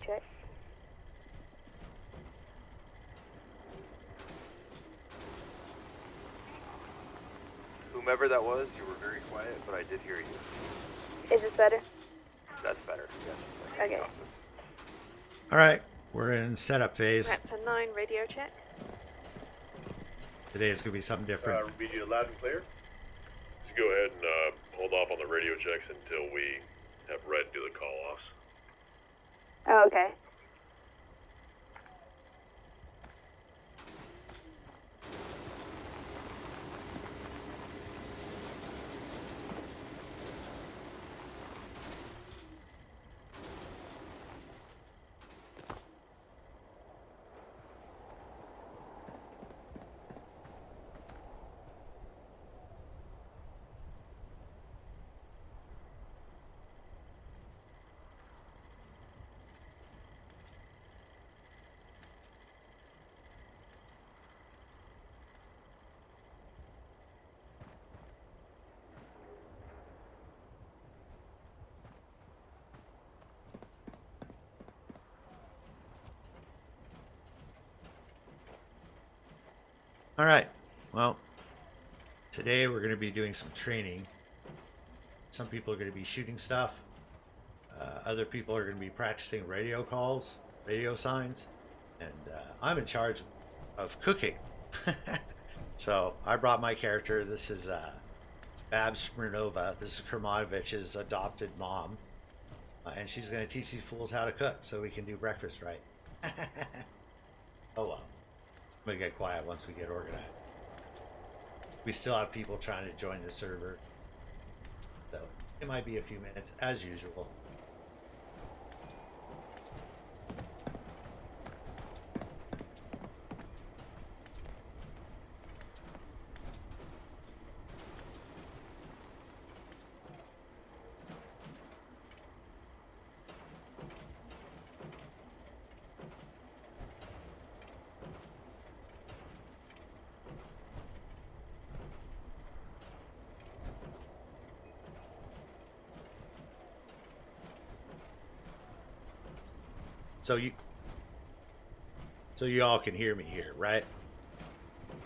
check. Whomever that was, you were very quiet, but I did hear you. Is this better? That's better, yes. Okay. All right, we're in setup phase. Raptor 9, radio check. Today is going to be something different. Read you loud and clear. Just go ahead and hold off on the radio checks until we have Red do the call-offs. Oh, okay. All right, well, today we're going to be doing some training. Some people are going to be shooting stuff. Other people are going to be practicing radio calls, radio signs, and I'm in charge of cooking. So I brought my character. This is Babs Smirnova. This is Kermanovich's adopted mom. And she's going to teach these fools how to cook so we can do breakfast right. Oh well. I'm going to get quiet once we get organized. We still have people trying to join the server. So it might be a few minutes as usual. So you all can hear me here, right?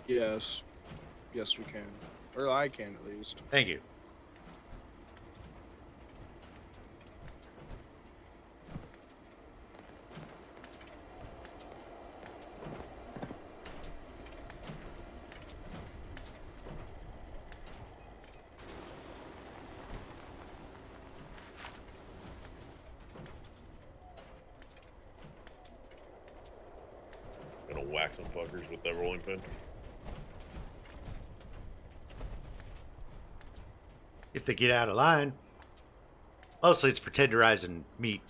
Yes. Yes, we can. Or I can, at least. Thank you. Gonna whack some fuckers with that rolling pin. If they get out of line. Mostly it's for tenderizing meat.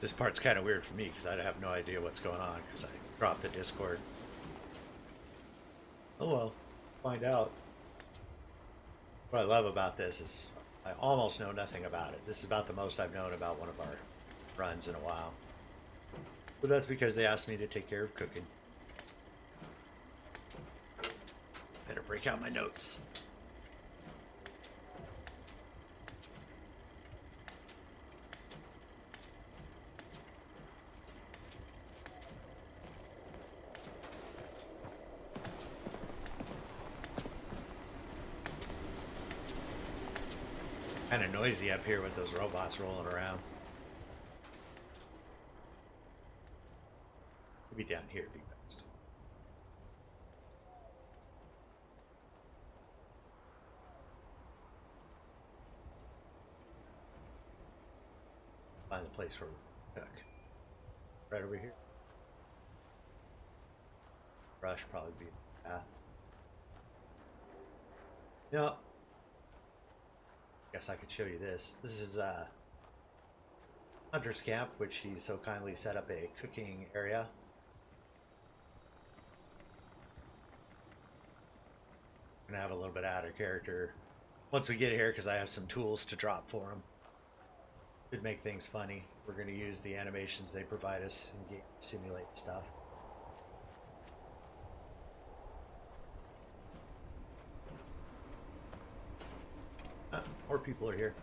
This part's kind of weird for me because I have no idea what's going on because I dropped the Discord. Oh well, find out. What I love about this is I almost know nothing about it. This is about the most I've known about one of our runs in a while. But that's because they asked me to take care of cooking. Better break out my notes. Kind of noisy up here with those robots rolling around. Maybe down here would be best. Find the place where we cook. Right over here. Brush probably be the path. Yep. guess I could show you this. This is Hunter's Camp, which he so kindly set up a cooking area. I'm gonna have a little bit out of character once we get here because I have some tools to drop for him. Could make things funny. We're gonna use the animations they provide us and simulate stuff. More people are here.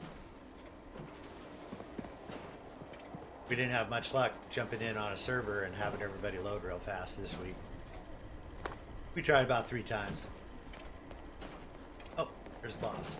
We didn't have much luck jumping in on a server and having everybody load real fast this week. We tried about 3 times. Oh, there's the boss.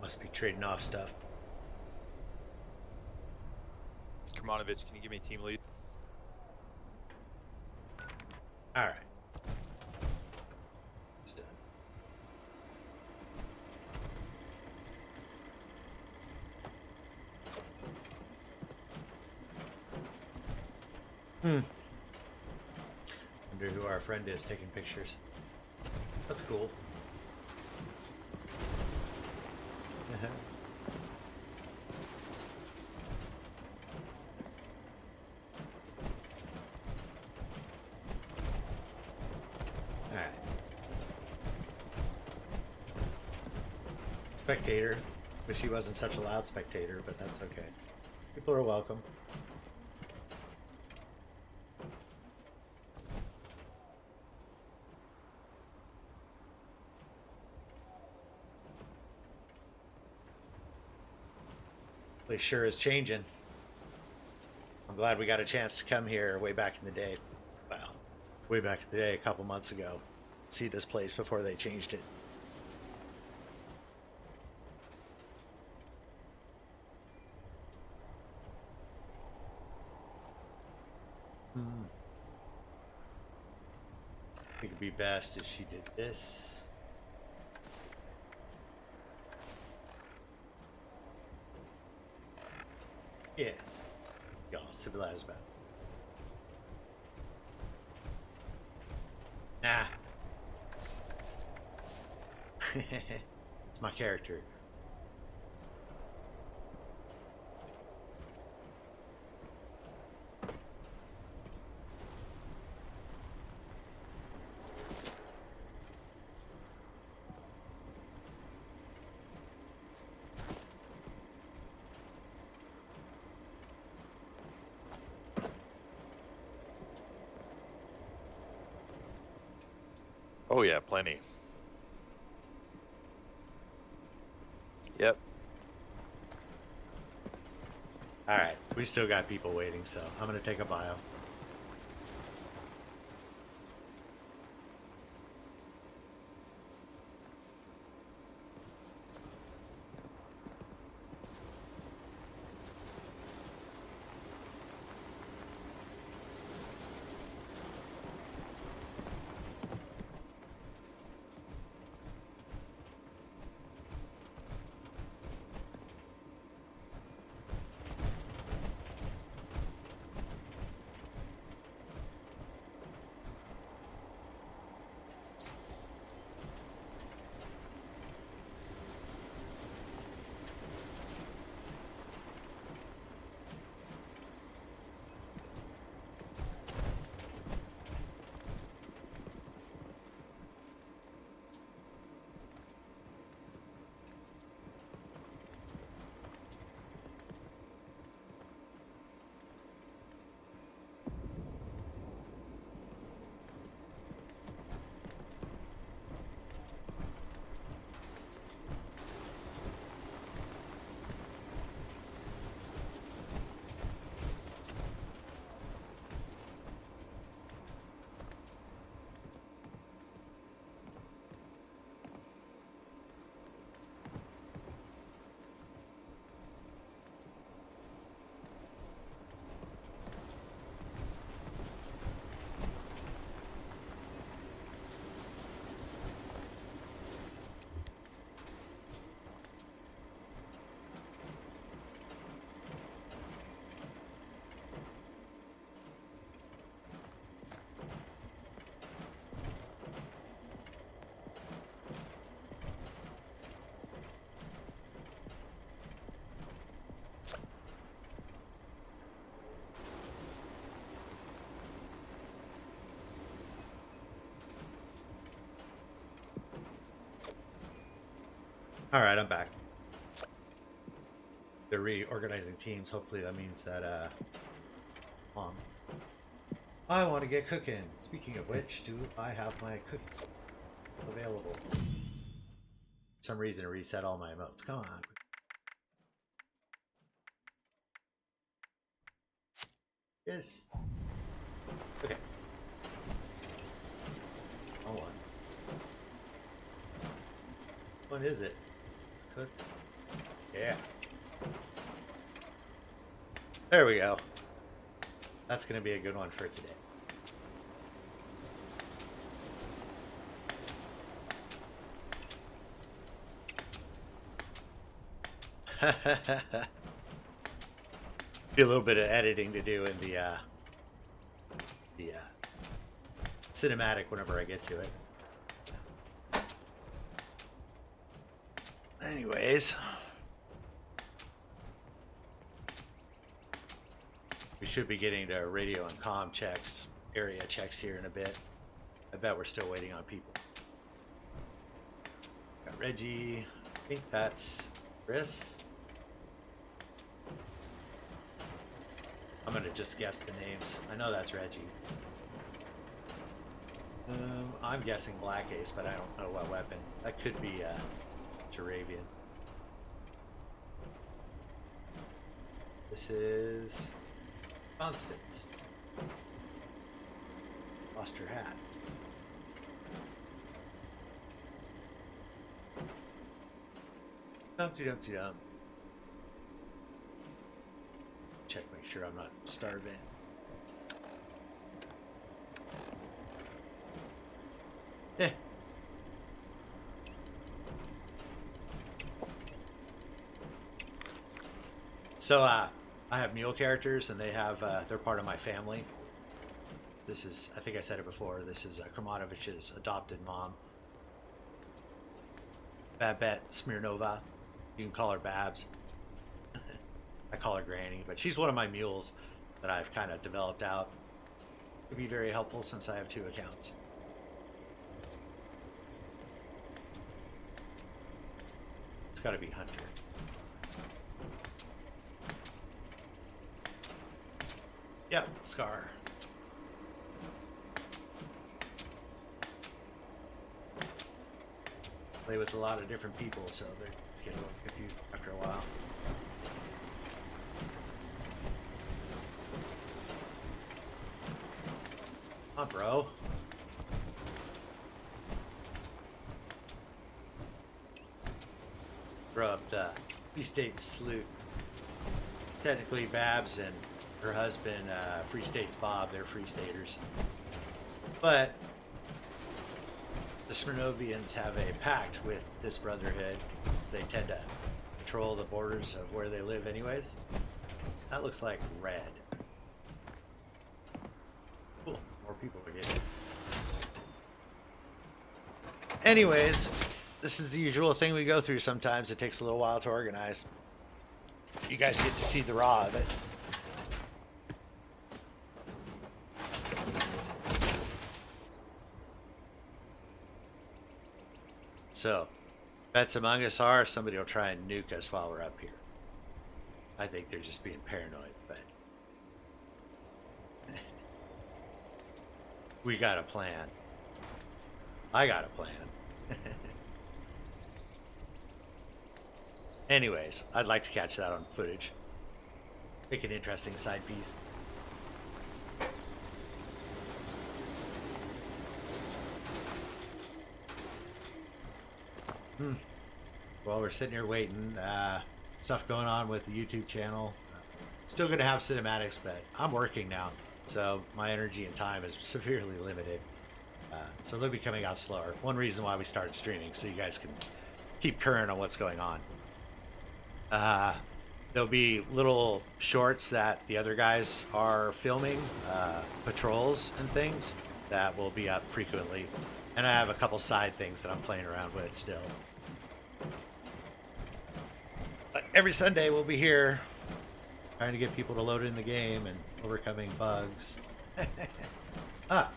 Must be trading off stuff. Kermanovich, can you give me team lead? Alright. It's done. Wonder who our friend is taking pictures. That's cool. Alright. Spectator. Wish he wasn't such a loud spectator, but that's okay. People are welcome. It sure is changing. I'm glad we got a chance to come here way back in the day. Wow. Way back in the day, a couple months ago. See this place before they changed it. I think it'd be best if she did this. Yeah. Y'all civilized about it. Nah. It's my character. Oh yeah, plenty. Yep. Alright, we still got people waiting, so I'm gonna take a bio. Alright, I'm back. They're reorganizing teams. Hopefully that means that, I want to get cooking. Speaking of which, do I have my cooking available? For some reason to reset all my emotes. Come on. Yes. Okay. Hold on. What is it? It's cooked. Yeah. There we go. That's going to be a good one for today. Be a little bit of editing to do in the cinematic whenever I get to it. Anyways, we should be getting to radio and comm checks, area checks here in a bit. I bet we're still waiting on people. Got Reggie. I think that's Chris. I'm gonna just guess the names. I know that's Reggie. I'm guessing Black Ace, but I don't know what weapon. That could be Jarabian. This is Constance. Lost her hat. Dumpty dumpty dum. Check, make sure I'm not starving. Yeah. So, I have mule characters, and they have, they're part of my family. This is, I think I said it before, this is Kermanovich's adopted mom. Babette Smirnova. You can call her Babs. I call her Granny, but she's one of my mules that I've kind of developed out. It'd be very helpful since I have 2 accounts. It's got to be Hunter. Yep, Scar. Play with a lot of different people, so they're just getting a little confused after a while. Come on, bro. Throw up the Free State salute. Technically, Babs and her husband, Free State's Bob, they're Free Staters. But the Smirnovians have a pact with this Brotherhood, as they tend to patrol the borders of where they live anyways. That looks like red. Cool, more people are getting it. Anyways, this is the usual thing we go through sometimes. It takes a little while to organize. You guys get to see the raw of it. So, bets among us are somebody will try and nuke us while we're up here. I think they're just being paranoid, but we got a plan. I got a plan. Anyways, I'd like to catch that on footage. Make an interesting side piece. Well, we're sitting here waiting. Stuff going on with the YouTube channel. Still going to have cinematics, but I'm working now, so my energy and time is severely limited. So they'll be coming out slower. One reason why we started streaming, so you guys can keep current on what's going on. There'll be little shorts that the other guys are filming, patrols and things that will be up frequently. And I have a couple side things that I'm playing around with still. But every Sunday we'll be here trying to get people to load in the game and overcoming bugs. Ah,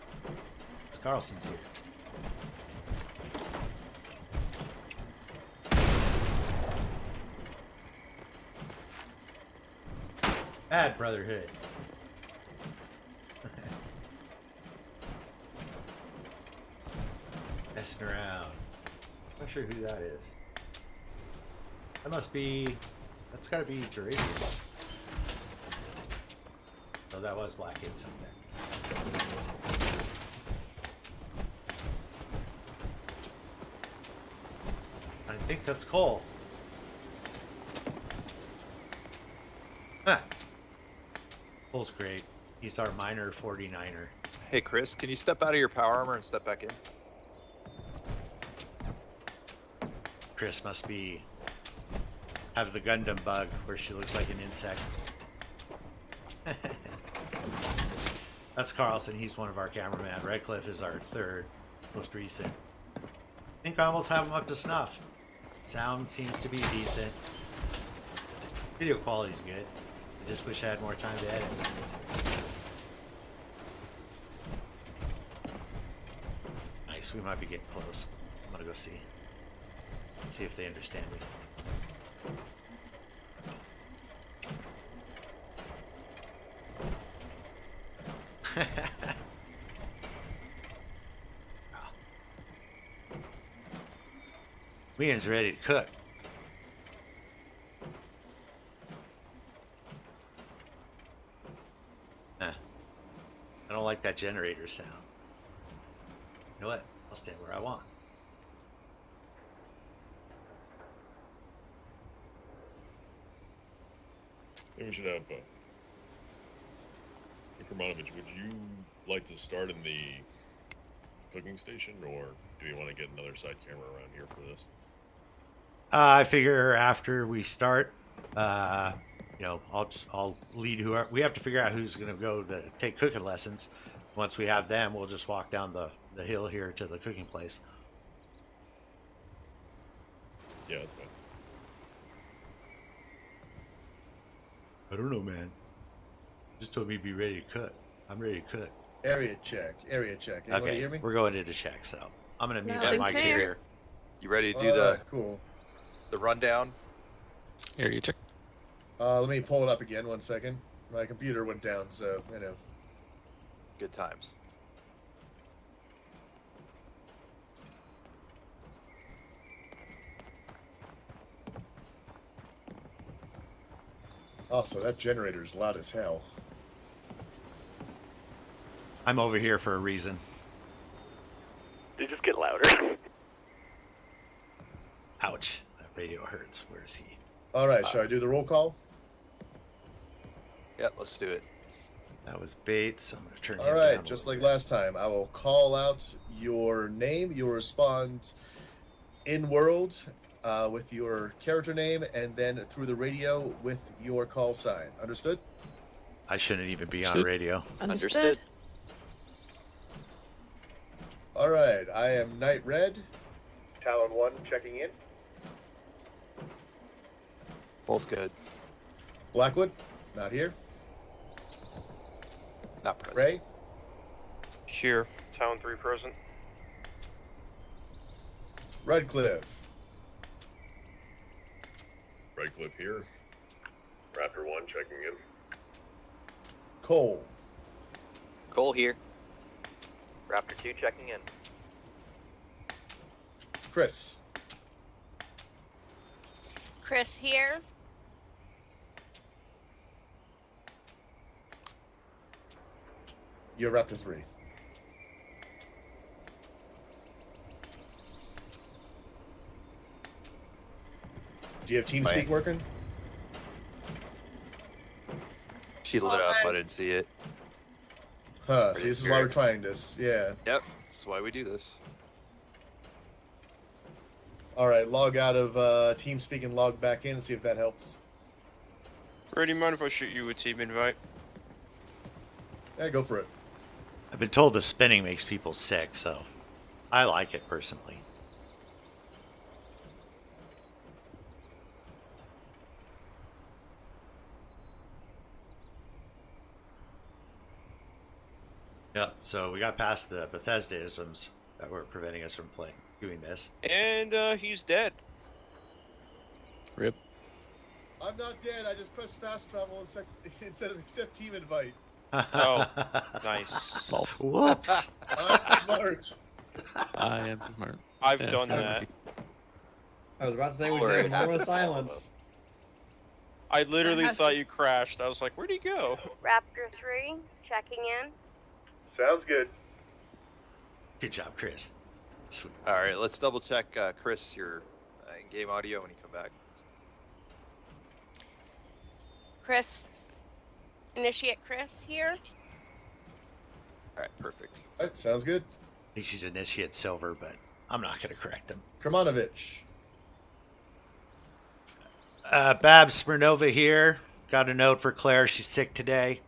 it's Carlson's here. Bad Brotherhood. Messing around. I'm not sure who that is. That must be... That's gotta be Geravian. Oh, that was Black Kids up there. I think that's Cole. Huh. Cole's great. He's our minor 49er. Hey, Chris, can you step out of your power armor and step back in? Chris must be... have the Gundam bug where she looks like an insect. That's Carlson. He's one of our cameramen. Redcliffe is our third, most recent. I think I almost have him up to snuff. Sound seems to be decent. Video quality's good. I just wish I had more time to edit. Nice. We might be getting close. I'm gonna go see. See if they understand me. Ian's ready to cook. I don't like that generator sound. You know what? I'll stand where I want. Then we should have Kermanovich, would you like to start in the cooking station, or do you want to get another side camera around here for this? I figure after we start, you know, I'll lead whoever. We have to figure out who's going to go to take cooking lessons. Once we have them, we'll just walk down the hill here to the cooking place. Yeah, that's fine. I don't know, man. Just told me to be ready to cook. I'm ready to cook. Area check. Area check. Anyone Okay, hear me? we're going into check, so I'm gonna mute Loud that and mic clear. here. You ready to do the Cool. rundown? Area check. Let me pull it up again. 1 second. My computer went down, so you know. Good times. Also, that generator's loud as hell. I'm over here for a reason. They just get louder. Ouch, that radio hurts. Where is he? All right, shall I do the roll call? Yeah, let's do it. That was Bates. I'm gonna turn All him right, down a just little like bit. last time, I will call out your name. You'll respond in world with your character name, and then through the radio with your call sign. Understood? I shouldn't even be on Should- radio. Understood. All right, I am Knight Red. Talon 1 checking in. Both good. Blackwood, not here. Not present. Ray, Here. Talon 3 present. Redcliffe, Redcliffe here. Raptor 1 checking in. Cole, Cole here. Raptor 2 checking in. Chris, Chris here. you're Raptor 3. Do you have TeamSpeak working? She lit up. I didn't see it. Huh, see, this is why we're trying this. Yeah. Yep, that's why we do this. All right, log out of TeamSpeak and log back in and see if that helps. Ready, mind if I shoot you a team invite? Yeah, go for it. I've been told the spinning makes people sick, so I like it personally. Yep, so we got past the Bethesda-isms that were preventing us from doing this. And he's dead. Rip. I'm not dead. I just pressed fast travel instead of accept team invite. Oh, nice. Well, Whoops. I'm smart. I am smart. I've Yes, done I that. I was about to say we Don't worry, should it have more happens to all of silence. I literally has thought to- you crashed. I was like, where'd he go? Raptor 3, checking in. Sounds good. Good job, Chris. Sweet. All right, let's double check, Chris, your in-game audio when you come back. Chris. Initiate Chris here. All right, perfect. All right, sounds good. I think she's initiate silver, but I'm not going to correct him. Kermanovich. Babs Smirnova here. Got a note for Claire. She's sick today.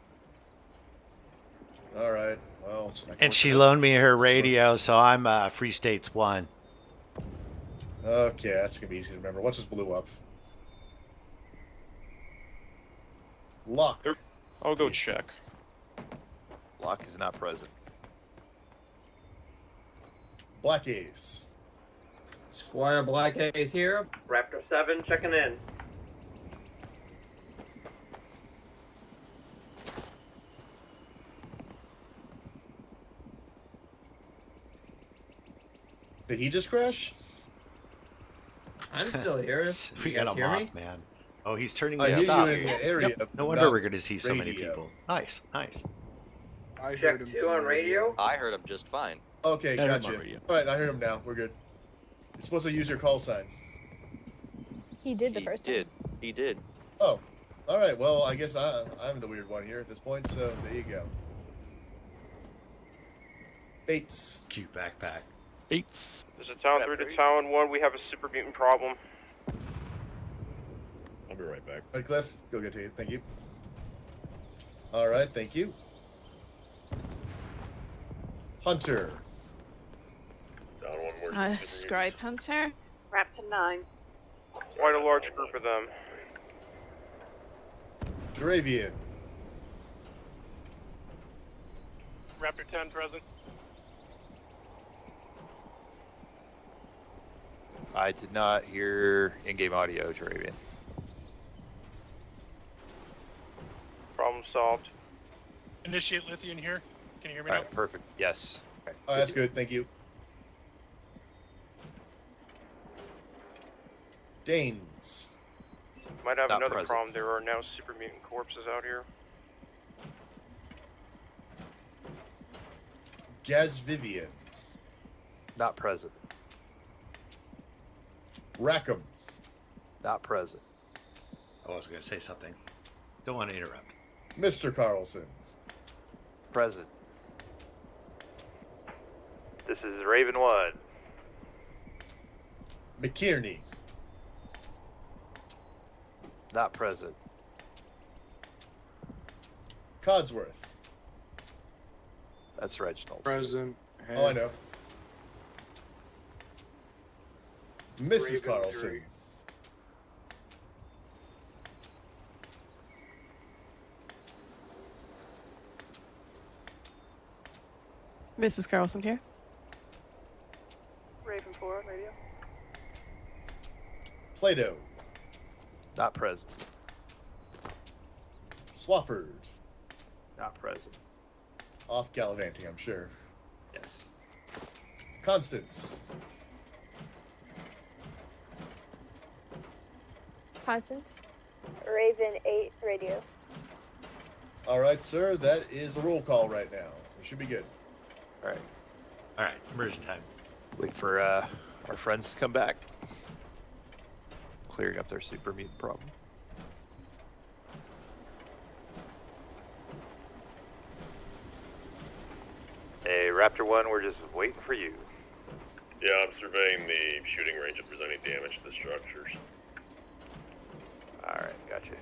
All right. Well, And she loaned me her radio, so I'm Free States 1. okay, that's gonna be easy to remember. What just blew up? Luck. I'll go check. Locke is not present. Black Ace. Squire Black Ace here. Raptor 7 checking in. Did he just crash? I'm still here. We You got guys a hear me? moth, man. Oh, he's turning I me hear stuff. you in the area. Yep. No but wonder not we're going to see so many radio. people. Nice, nice. I Check heard him 2 through on radio. I heard him just fine. Okay, I heard him gotcha. on radio. All right, I hear him now. We're good. You're supposed to use your call sign. He did the He first did. He did. Oh, all right. Well, I guess I'm the weird one here at this point. So there you go. Bates. Cute backpack. Bates. This is Town 3 to Town 1. We have a super mutant problem. I'll be right back. Red Cliff, go get to you. Thank you. All right, thank you. Hunter. Down one more. Scribe Hunter. Raptor 9. Quite a large group of them. Dravian. Raptor 10 present. I did not hear in-game audio, Dravian. Problem solved. Initiate Lithian here. Can you hear me All right, perfect. Yes. Okay. Oh, that's good. Thank you. Danes. Might have Not another present. problem. There are now super mutant corpses out here. Gaz Vivian. Not present. Rackham. Not present. I was going to say something. Don't want to interrupt. Mr. Carlson. Present. This is Raven 1. McKierney. Not present. Codsworth. That's Reginald. Present. Oh, I know. Mrs. Raven Carlson. 3. Mrs. Carlson here. Raven 4 radio. Plato. Not present. Swafford. Not present. Off gallivanting, I'm sure. Yes. Constance. Constance. Raven 8 radio. All right, sir. That is the roll call right now. We should be good. All right. All right, immersion time. Wait for our friends to come back. Clearing up their super mutant problem. Hey, Raptor 1, we're just waiting for you. Yeah, I'm surveying the shooting range if there's any damage to the structures. Alright, gotcha.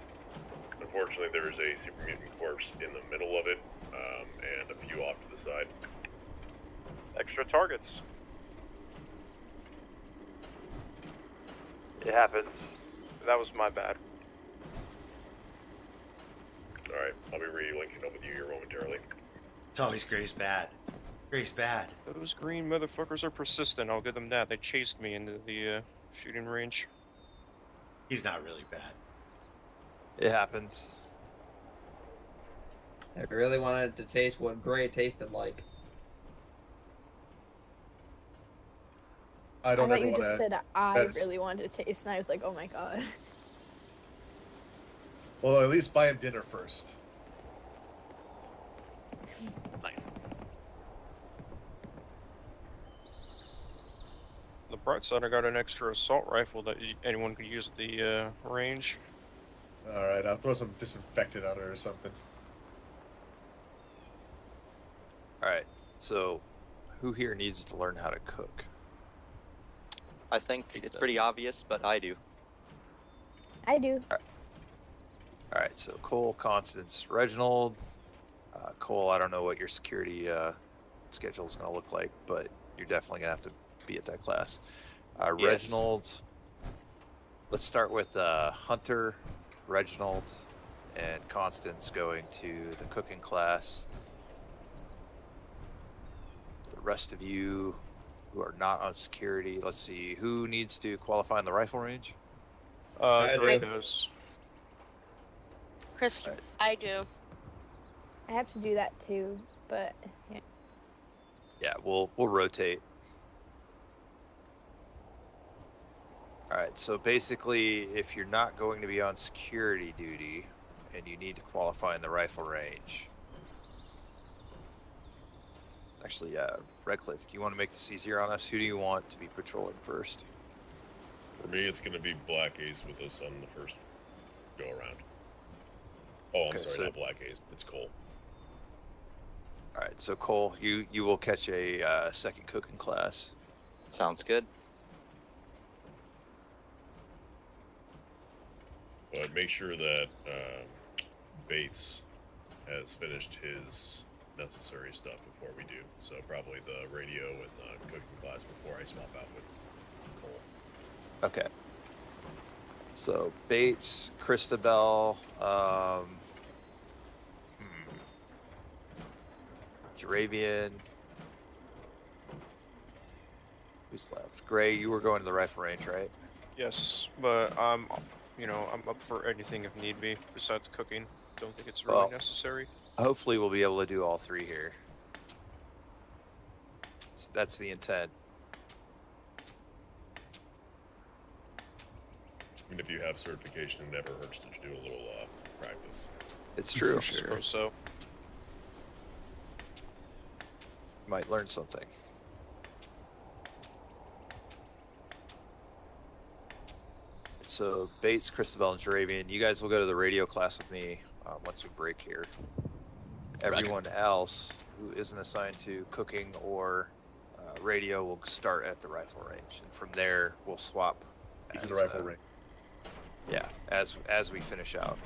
Unfortunately, there is a super mutant corpse in the middle of it, and a few off to the side. Extra targets. It happens. That was my bad. Alright, I'll be re-linking up with you here momentarily. It's always Gray's bad. Gray's bad. Those green motherfuckers are persistent. I'll give them that. They chased me into the shooting range. He's not really bad. It happens. I really wanted to taste what gray tasted like. I don't thought ever you want just to. said I really wanted to taste, and I was like, oh my god. Well, at least buy him dinner first. The bright side, I got an extra assault rifle that anyone could use at the range. All right, I'll throw some disinfectant on it or something. All right. So, who here needs to learn how to cook? I think it's pretty obvious, but I do. I do. All right. So Cole, Constance, Reginald. Cole, I don't know what your security schedule is going to look like, but you're definitely going to have to be at that class. Yes. Reginald. Let's start with Hunter, Reginald, and Constance going to the cooking class. The rest of you who are not on security, let's see, who needs to qualify in the rifle range? Doritos. Chris, I do. I have to do that too, but yeah. Yeah, we'll rotate. All right, so basically, if you're not going to be on security duty and you need to qualify in the rifle range, actually, Redcliffe, do you want to make this easier on us? Who do you want to be patrolling first? For me, it's going to be Black Ace with us on the first go around. Oh, I'm sorry, not Black Ace. It's Cole. All right, so Cole, you will catch a second cooking class. Sounds good. But make sure that Bates has finished his necessary stuff before we do. So probably the radio and the cooking class before I swap out with Cole. Okay. So Bates, Christabel, Jaravian. Who's left? Gray, you were going to the rifle range, right? Yes, but I'm up for anything if need be, besides cooking. Don't think it's really necessary. Hopefully we'll be able to do all three here. That's the intent. I mean, if you have certification, it never hurts to do a little practice. It's true. I suppose so. Might learn something. So Bates, Christabel, and Jaravian, you guys will go to the radio class with me once we break here. Everyone else who isn't assigned to cooking or radio will start at the rifle range, and from there we'll swap. To the rifle range. Yeah, as we finish out.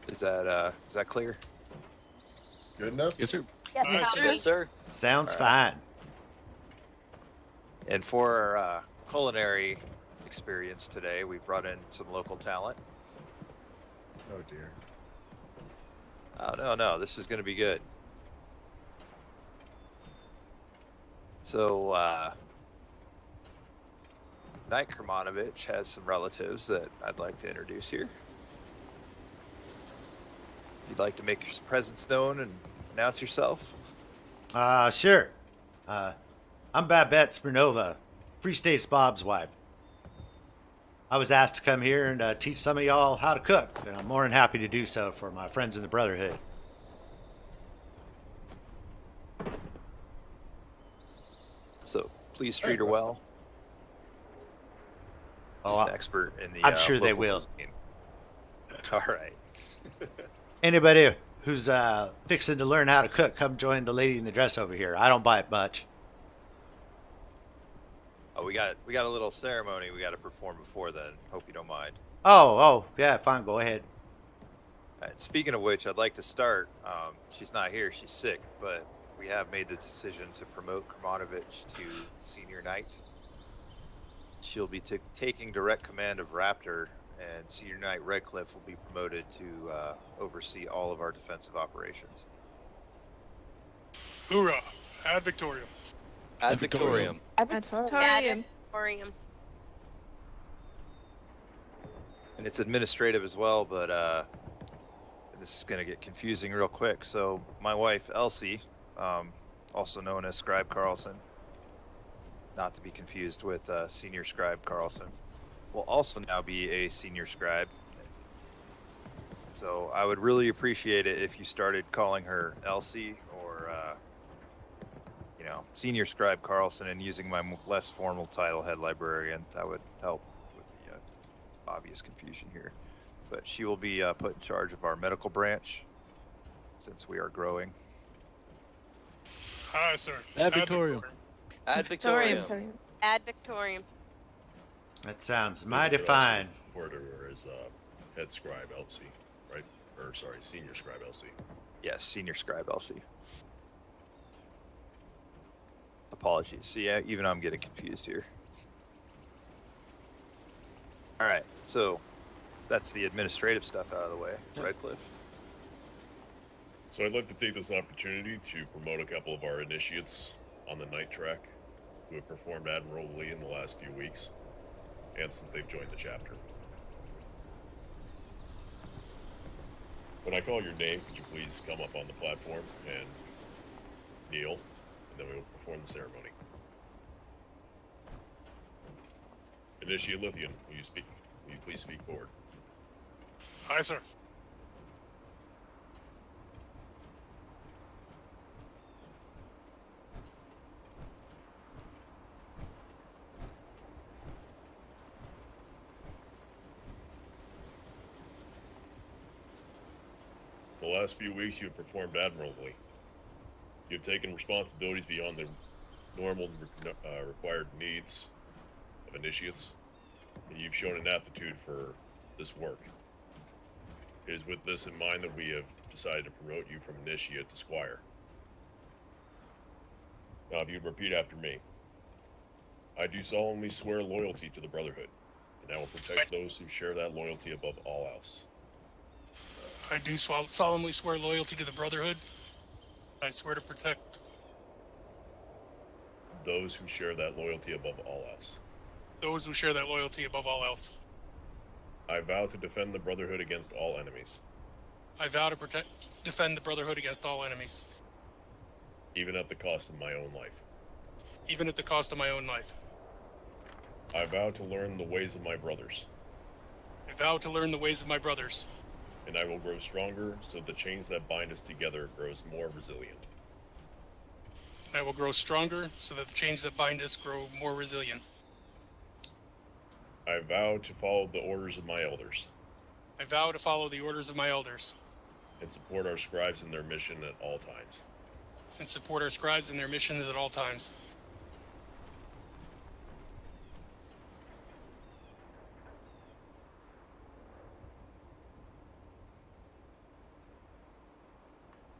Is that clear? Good enough? Yes, sir. Yes, sir. Yes, sir. Sounds fine. And for our culinary experience today, we brought in some local talent. Oh dear. Oh, no, this is going to be good. So, Knight Kermanovich has some relatives that I'd like to introduce here. You'd like to make your presence known and announce yourself? Sure. I'm Babette Sprinova, Free State's Bob's wife. I was asked to come here and teach some of y'all how to cook, and I'm more than happy to do so for my friends in the Brotherhood. So, please treat her well. Oh, She's an expert in the I'm sure they local will. cuisine. All right. Anybody who's fixing to learn how to cook, come join the lady in the dress over here. I don't bite much. Oh, we got a little ceremony we got to perform before then. Hope you don't mind. Oh, yeah, fine, go ahead. All right, speaking of which, I'd like to start. She's not here; she's sick, but we have made the decision to promote Kermanovich to senior knight. She'll be taking direct command of Raptor, and senior knight Redcliffe will be promoted to oversee all of our defensive operations. Hoorah! Ad Victoriam. Ad Victoriam. Advertorium. And it's administrative as well, but this is going to get confusing real quick. So my wife, Elsie, also known as Scribe Carlson, not to be confused with Senior Scribe Carlson, will also now be a Senior Scribe. So I would really appreciate it if you started calling her Elsie or, Senior Scribe Carlson and using my less formal title, Head Librarian. That would help with the obvious confusion here. But she will be put in charge of our medical branch since we are growing. Hi, sir. Ad Victoriam. Ad Victoriam. Ad Victoriam. That sounds mighty fine. Refer to her as head scribe Elsie, right? Or sorry, senior scribe Elsie. Yes, Senior Scribe Elsie. Apologies. See, even I'm getting confused here. All right, so that's the administrative stuff out of the way, right, Cliff? So I'd like to take this opportunity to promote a couple of our initiates on the night track who have performed admirably in the last few weeks, and since they've joined the chapter. When I call your name, could you please come up on the platform and kneel, and then we will perform the ceremony. Initiate Lithian, will you please speak forward? Hi, sir. The last few weeks you have performed admirably. You have taken responsibilities beyond the normal required needs of initiates, and you've shown an aptitude for this work. It is with this in mind that we have decided to promote you from initiate to squire. Now, if you'd repeat after me. I do solemnly swear loyalty to the Brotherhood, and I will protect those who share that loyalty above all else. I do solemnly swear loyalty to the Brotherhood. I swear to protect those who share that loyalty above all else. those who share that loyalty above all else. I vow to defend the Brotherhood against all enemies. I vow to defend the Brotherhood against all enemies, even at the cost of my own life. even at the cost of my own life. I vow to learn the ways of my brothers. I vow to learn the ways of my brothers. And I will grow stronger so the chains that bind us together grows more resilient. I will grow stronger so that the chains that bind us grow more resilient. I vow to follow the orders of my elders. I vow to follow the orders of my elders. And support our scribes in their mission at all times. And support our scribes in their missions at all times.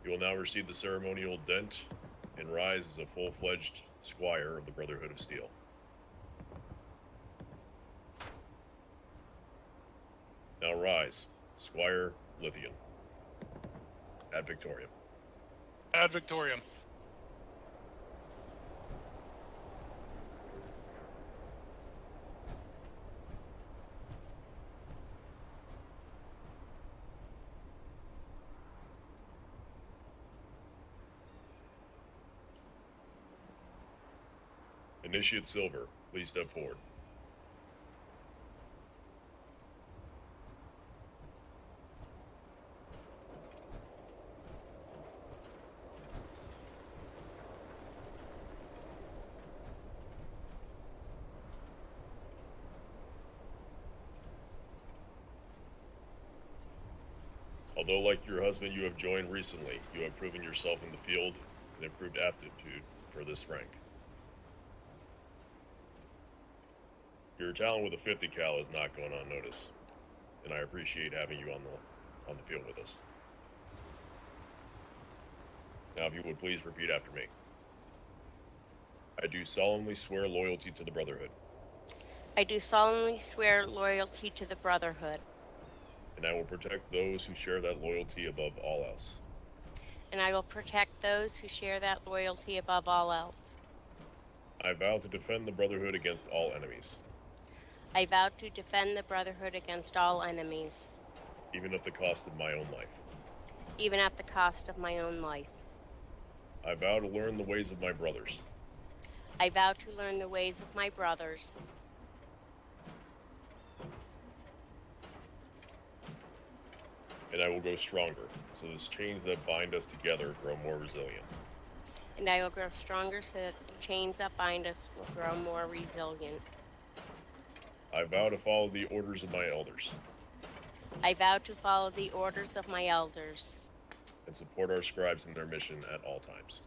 You will now receive the ceremonial dent and rise as a full-fledged squire of the Brotherhood of Steel. Now rise, Squire Lithian. Ad Victoriam. Ad Victoriam. Initiate Silver, please step forward. Although, like your husband, you have joined recently, you have proven yourself in the field and improved aptitude for this rank. Your talent with a 50 cal is not going unnoticed, and I appreciate having you on the field with us. Now, if you would please repeat after me. I do solemnly swear loyalty to the Brotherhood. I do solemnly swear loyalty to the Brotherhood. And I will protect those who share that loyalty above all else. And I will protect those who share that loyalty above all else. I vow to defend the Brotherhood against all enemies, I vow to defend the Brotherhood against all enemies, even at the cost of my own life. even at the cost of my own life. I vow to learn the ways of my brothers, I vow to learn the ways of my brothers, and I will grow stronger, so the chains that bind us together grow more resilient. and I will grow stronger so that the chains that bind us will grow more resilient. I vow to follow the orders of my elders I vow to follow the orders of my elders and support our scribes in their mission at all times.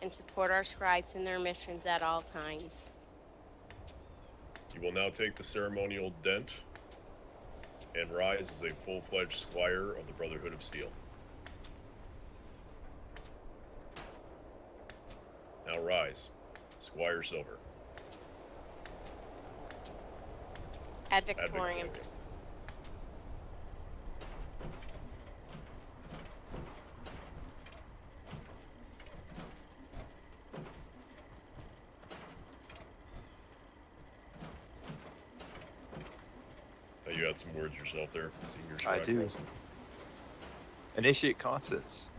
and support our scribes in their missions at all times. You will now take the ceremonial dent and rise as a full-fledged squire of the Brotherhood of Steel. Now rise, Squire Silver. Ad Ad Victoriam. Victoriam. Now you had some words yourself there, Senior I Scribe do. Carlson. Initiate Constance.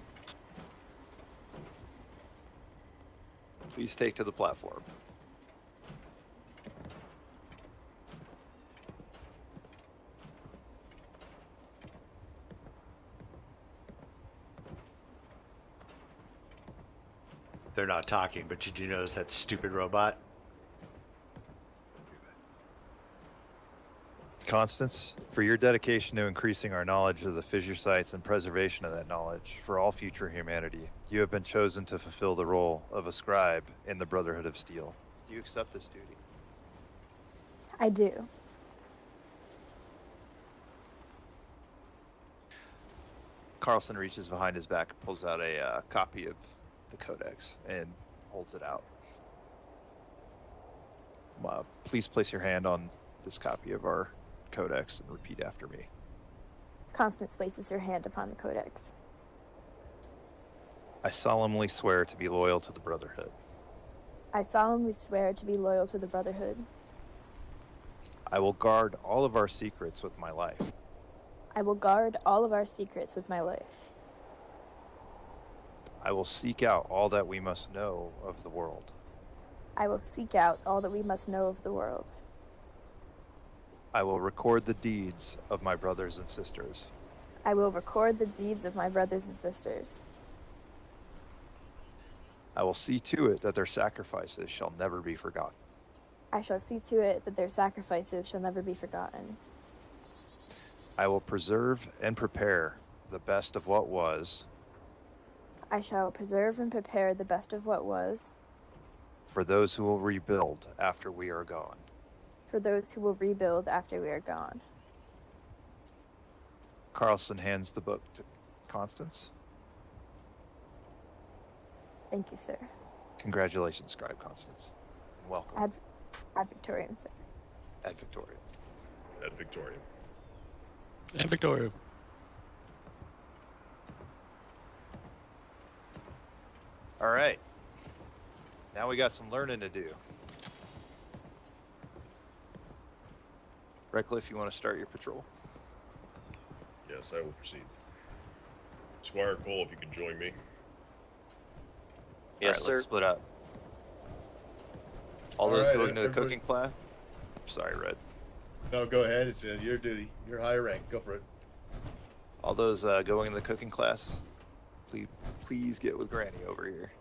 Please take to the platform. They're not talking, but you do notice that stupid robot? Constance, for your dedication to increasing our knowledge of the fissure sites and preservation of that knowledge for all future humanity, you have been chosen to fulfill the role of a scribe in the Brotherhood of Steel. Do you accept this duty? I do. Carlson reaches behind his back and pulls out a copy of the Codex and holds it out. Please place your hand on this copy of our Codex and repeat after me. Constance places her hand upon the codex. I solemnly swear to be loyal to the Brotherhood. I solemnly swear to be loyal to the Brotherhood. I will guard all of our secrets with my life. I will guard all of our secrets with my life. I will seek out all that we must know of the world. I will seek out all that we must know of the world. I will record the deeds of my brothers and sisters. I will record the deeds of my brothers and sisters. I will see to it that their sacrifices shall never be forgotten. I shall see to it that their sacrifices shall never be forgotten. I will preserve and prepare the best of what was I shall preserve and prepare the best of what was for those who will rebuild after we are gone. for those who will rebuild after we are gone. Carlson hands the book to Constance. Thank you, sir. Congratulations, Scribe Constance. Welcome. Ad Victoriam, sir. Ad Victoriam. Ad Victoriam. And Victoria. All right. Now we got some learning to do. Redcliffe, you want to start your patrol? Yes, I will proceed. Squire Cole, if you could join me. Yes, All right, sir. Let's split up. All All those right, going to the everybody- cooking class? Sorry, Red. No, go ahead. It's your duty. You're higher rank. Go for it. All those going in the cooking class, please get with Granny over here.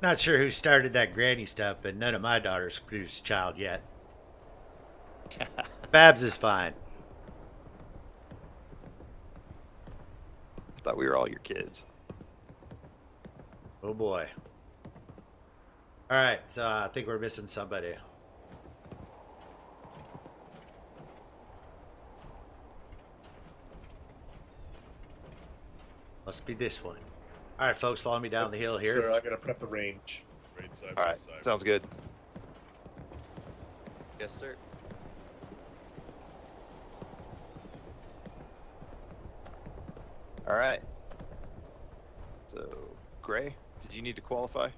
Not sure who started that granny stuff, but none of my daughters produced a child yet. Babs is fine. I thought we were all your kids. Oh boy. Alright, so I think we're missing somebody. Must be this one. Alright, folks, follow me down the hill here. Sir, I gotta prep the range. Right side All by right, side. sounds good. Yes, sir. All right. So, Gray, did Do you need to qualify?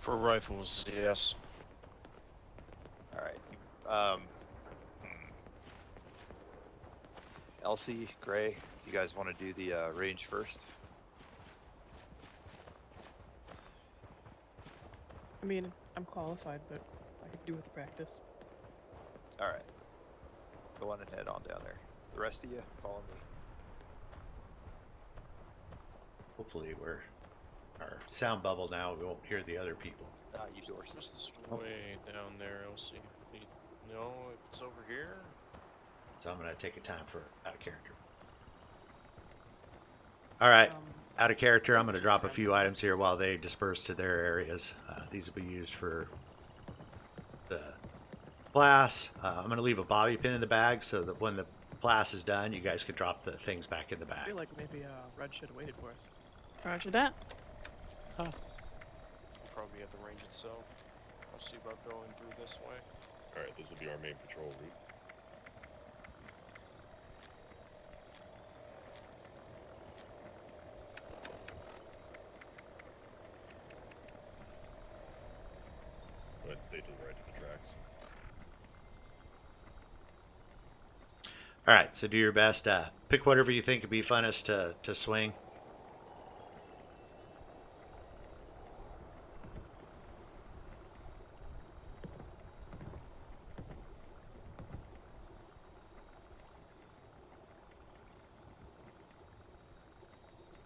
For rifles, yes. All right. Elsie, Gray, do you guys want to do the range first? I mean, I'm qualified, but I could do with practice. All right. Go on and head on down there. The rest of you, follow me. Hopefully we're our sound bubble now. We won't hear the other people. Use yours. Just this way down there. I'll see. No, if it's over here. So I'm gonna take a time for out of character. All right, out of character. I'm gonna drop a few items here while they disperse to their areas. These will be used for the class. I'm gonna leave a bobby pin in the bag so that when the class is done, you guys can drop the things back in the I bag. feel like maybe Red should have waited for us. Roger that. Probably at the range itself. I'll see about going through this way. Alright, this will be our main patrol route. Go ahead and stay to the right of the tracks. All right, so do your best. Pick whatever you think would be funnest to swing.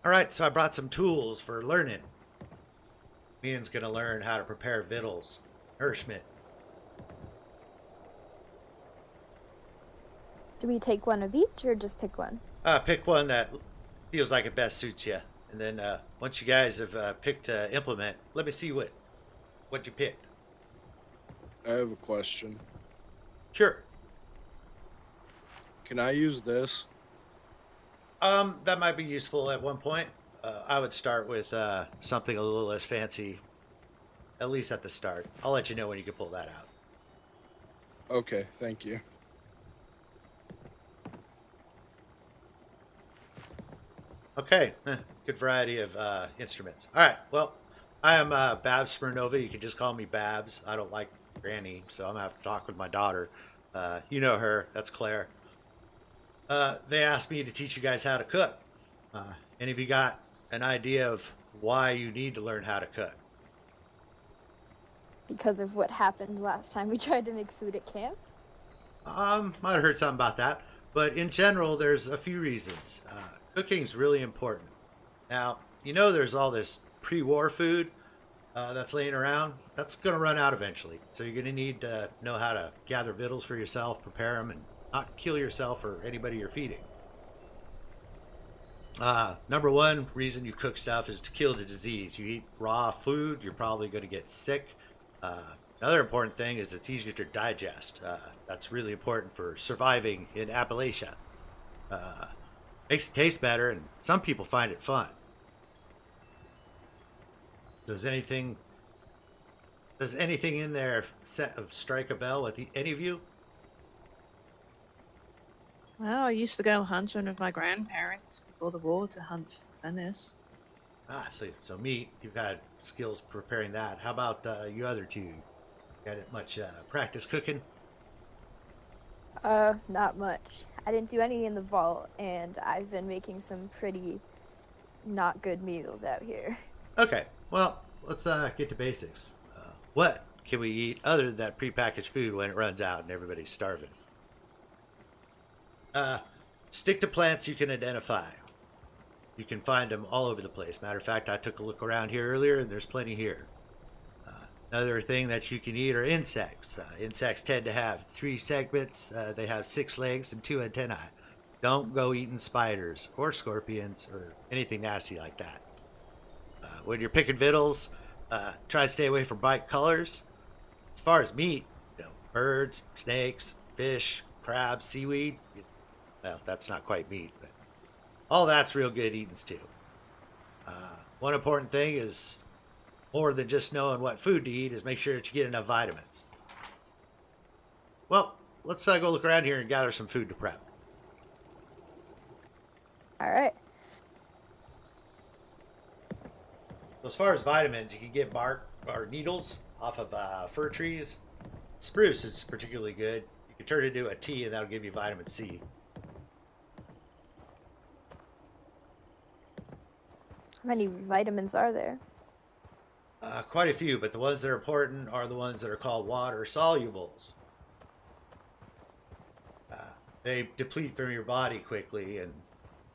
All right, so I brought some tools for learning. Ian's going to learn how to prepare victuals, nourishment. Do we take one of each or just pick one? Pick one that feels like it best suits you. And then once you guys have picked implement, let me see what you picked. I have a question. Sure. Can I use this? That might be useful at one point. I would start with something a little less fancy, at least at the start. I'll let you know when you can pull that out. Okay, thank you. Okay, good variety of instruments. All right, well, I am Babs Smirnova. You can just call me Babs. I don't like Granny, so I'm going to have to talk with my daughter. You know her, that's Claire. They asked me to teach you guys how to cook. Any of you got an idea of why you need to learn how to cook? Because of what happened last time we tried to make food at camp? Might have heard something about that. But in general, there's a few reasons. Cooking's really important. Now, you know there's all this pre-war food that's laying around. That's going to run out eventually. So you're going to need to know how to gather victuals for yourself, prepare them, and not kill yourself or anybody you're feeding. Number one reason you cook stuff is to kill the disease. You eat raw food, you're probably going to get sick. Another important thing is it's easier to digest. That's really important for surviving in Appalachia. Makes it taste better, and some people find it fun. Does anything in there strike a bell with any of you? Well, I used to go hunting with my grandparents before the war to hunt for Venice. So meat, you've got skills preparing that. How about you other two? Got much practice cooking? Not much. I didn't do any in the vault, and I've been making some pretty not good meals out here. Okay, well, let's get to basics. What can we eat other than that prepackaged food when it runs out and everybody's starving? Stick to plants you can identify. You can find them all over the place. Matter of fact, I took a look around here earlier, and there's plenty here. Another thing that you can eat are insects. Insects tend to have 3 segments. They have 6 legs and 2 antennae. Don't go eating spiders or scorpions or anything nasty like that. When you're picking victuals, try to stay away from bright colors. As far as meat, birds, snakes, fish, crabs, seaweed. Well, that's not quite meat, but all that's real good eating too. One important thing is, more than just knowing what food to eat, is make sure that you get enough vitamins. Well, let's go look around here and gather some food to prep. All right. As far as vitamins, you can get bark or needles off of fir trees. Spruce is particularly good. You can turn it into a tea, and that'll give you vitamin C. How many vitamins are there? Quite a few, but the ones that are important are the ones that are called water solubles. They deplete from your body quickly, and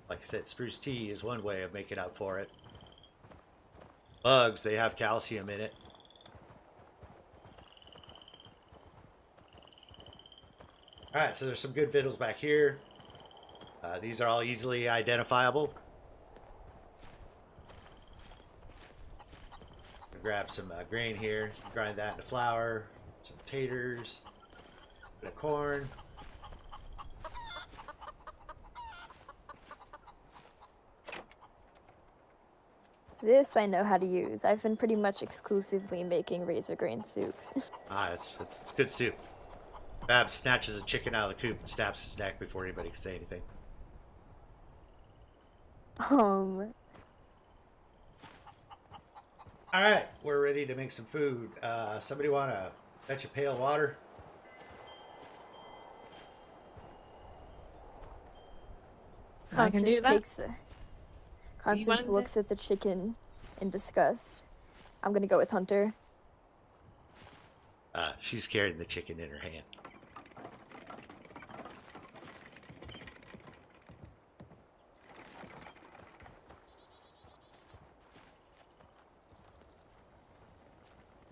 like I said, spruce tea is one way of making up for it. Bugs, they have calcium in it. Alright, so there's some good victuals back here. These are all easily identifiable. Grab some grain here, grind that into flour, some taters, a bit of corn. This I know how to use. I've been pretty much exclusively making razor grain soup. It's good soup. Babs snatches a chicken out of the coop and snaps his neck before anybody can say anything. Alright, we're ready to make some food. Somebody want to fetch a pail of water? I can do that. Constance looks at the chicken in disgust. I'm gonna go with Hunter. She's carrying the chicken in her hand.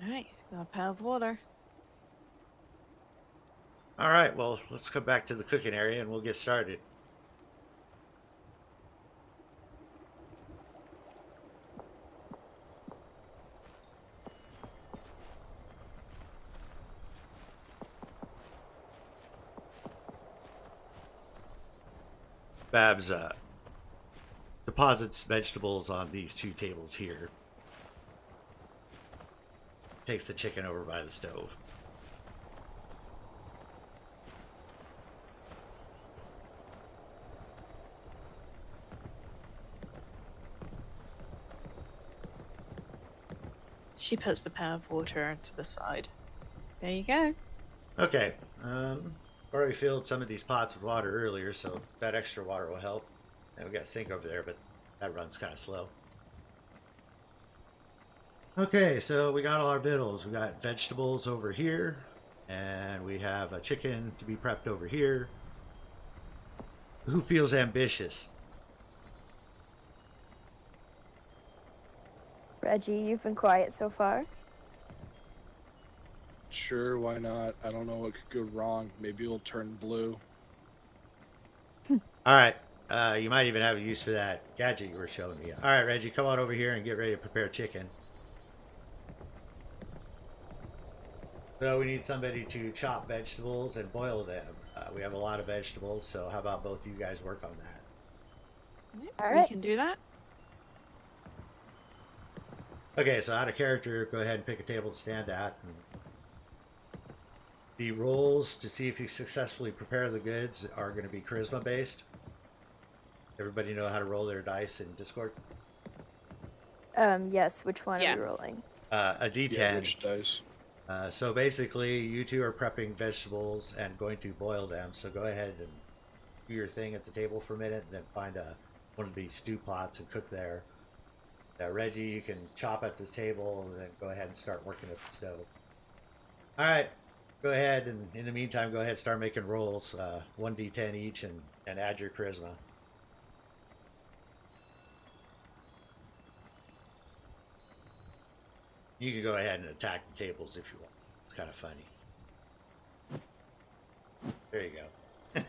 Alright, got a pail of water. Alright, well, let's come back to the cooking area and we'll get started. Babs deposits vegetables on these two tables here. Takes the chicken over by the stove. She puts the pail of water to the side. There you go. Okay. Already filled some of these pots with water earlier, so that extra water will help. And we got a sink over there, but that runs kind of slow. Okay, so we got all our victuals. We got vegetables over here, and we have a chicken to be prepped over here. Who feels ambitious? Reggie, you've been quiet so far. Sure, why not? I don't know what could go wrong. Maybe it'll turn blue. Alright, you might even have a use for that gadget you were showing me. Alright, Reggie, come on over here and get ready to prepare chicken. So we need somebody to chop vegetables and boil them. We have a lot of vegetables, so how about both of you guys work on that? Alright. We can do that. Okay, so out of character, go ahead and pick a table to stand at. And the rolls to see if you successfully prepare the goods are going to be charisma based. Everybody know how to roll their dice in Discord? Yes, which one are we rolling? A D10. Yeah, which dice? So basically, you two are prepping vegetables and going to boil them. So go ahead and do your thing at the table for a minute, and then find one of these stew pots and cook there. Reggie, you can chop at this table, and then go ahead and start working at the stove. All right, go ahead, and in the meantime, go ahead and start making rolls, 1d10 each, and add your charisma. You can go ahead and attack the tables if you want. It's kind of funny. There you go.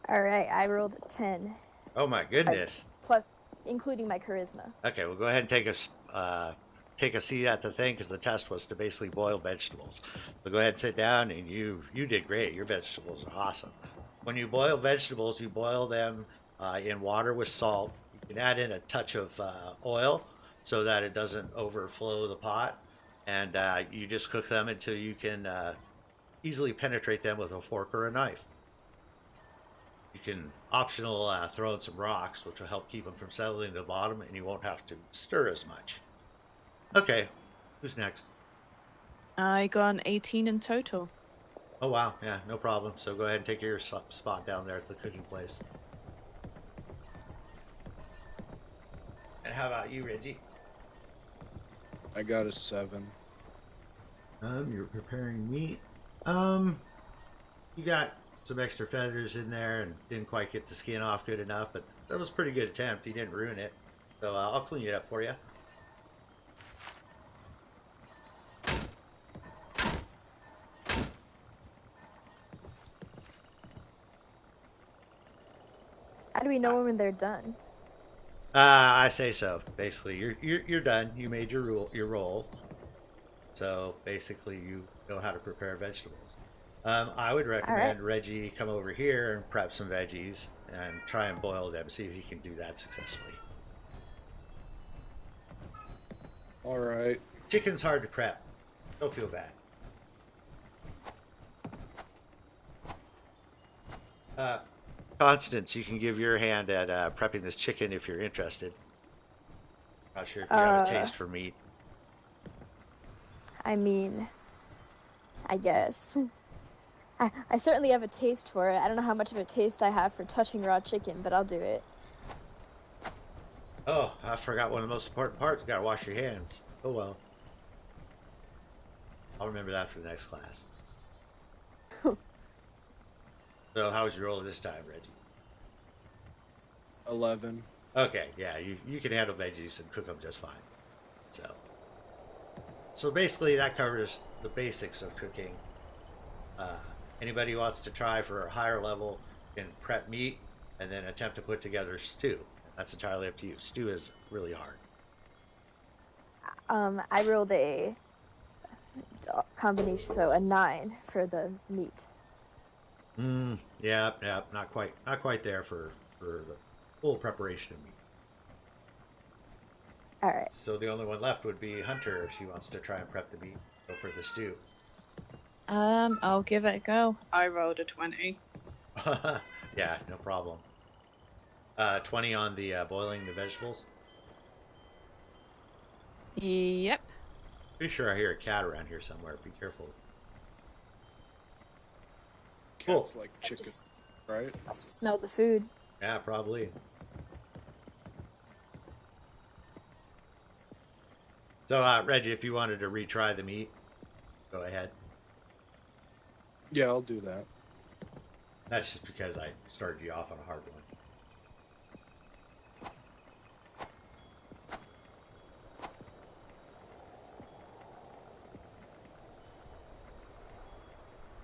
All right, I rolled a 10. Oh my goodness. Plus, including my charisma. Okay, well go ahead and take a seat at the thing, because the test was to basically boil vegetables. So go ahead and sit down, and you did great. Your vegetables are awesome. When you boil vegetables, you boil them in water with salt. You can add in a touch of oil, so that it doesn't overflow the pot. And you just cook them until you can easily penetrate them with a fork or a knife. You can optional throw in some rocks, which will help keep them from settling to the bottom, and you won't have to stir as much. Okay, who's next? I got an 18 in total. Oh wow, yeah, no problem. So go ahead and take your spot down there at the cooking place. And how about you, Reggie? I got a 7. You're preparing meat. You got some extra feathers in there and didn't quite get the skin off good enough, but that was a pretty good attempt. You didn't ruin it. So I'll clean it up for you. How do we know when they're done? I say so. Basically, you're done. You made your roll. So basically, you know how to prepare vegetables. I would recommend Reggie come over here and prep some veggies and try and boil them. See if he can do that successfully. All right. Chicken's hard to prep. Don't feel bad. Constance, you can give your hand at prepping this chicken if you're interested. Not sure if you have a taste for meat. I mean, I guess. I certainly have a taste for it. I don't know how much of a taste I have for touching raw chicken, but I'll do it. Oh, I forgot one of the most important parts. You gotta wash your hands. Oh well. I'll remember that for the next class. So how was your roll this time, Reggie? 11. Okay, yeah, you can handle veggies and cook them just fine. So basically that covers the basics of cooking. Anybody who wants to try for a higher level can prep meat and then attempt to put together stew. That's entirely up to you. Stew is really hard. I rolled a combination, so a 9 for the meat. Yeah, not quite there for the full preparation of meat. All right. So the only one left would be Hunter if she wants to try and prep the meat. Go for the stew. I'll give it a go. I rolled a 20. Yeah, no problem. 20 on the boiling the vegetables. Yep. Pretty sure I hear a cat around here somewhere. Be careful. Cats like chicken, right? Must have smelled the food. Yeah, probably. So, Reggie, if you wanted to retry the meat, go ahead. Yeah, I'll do that. That's just because I started you off on a hard one.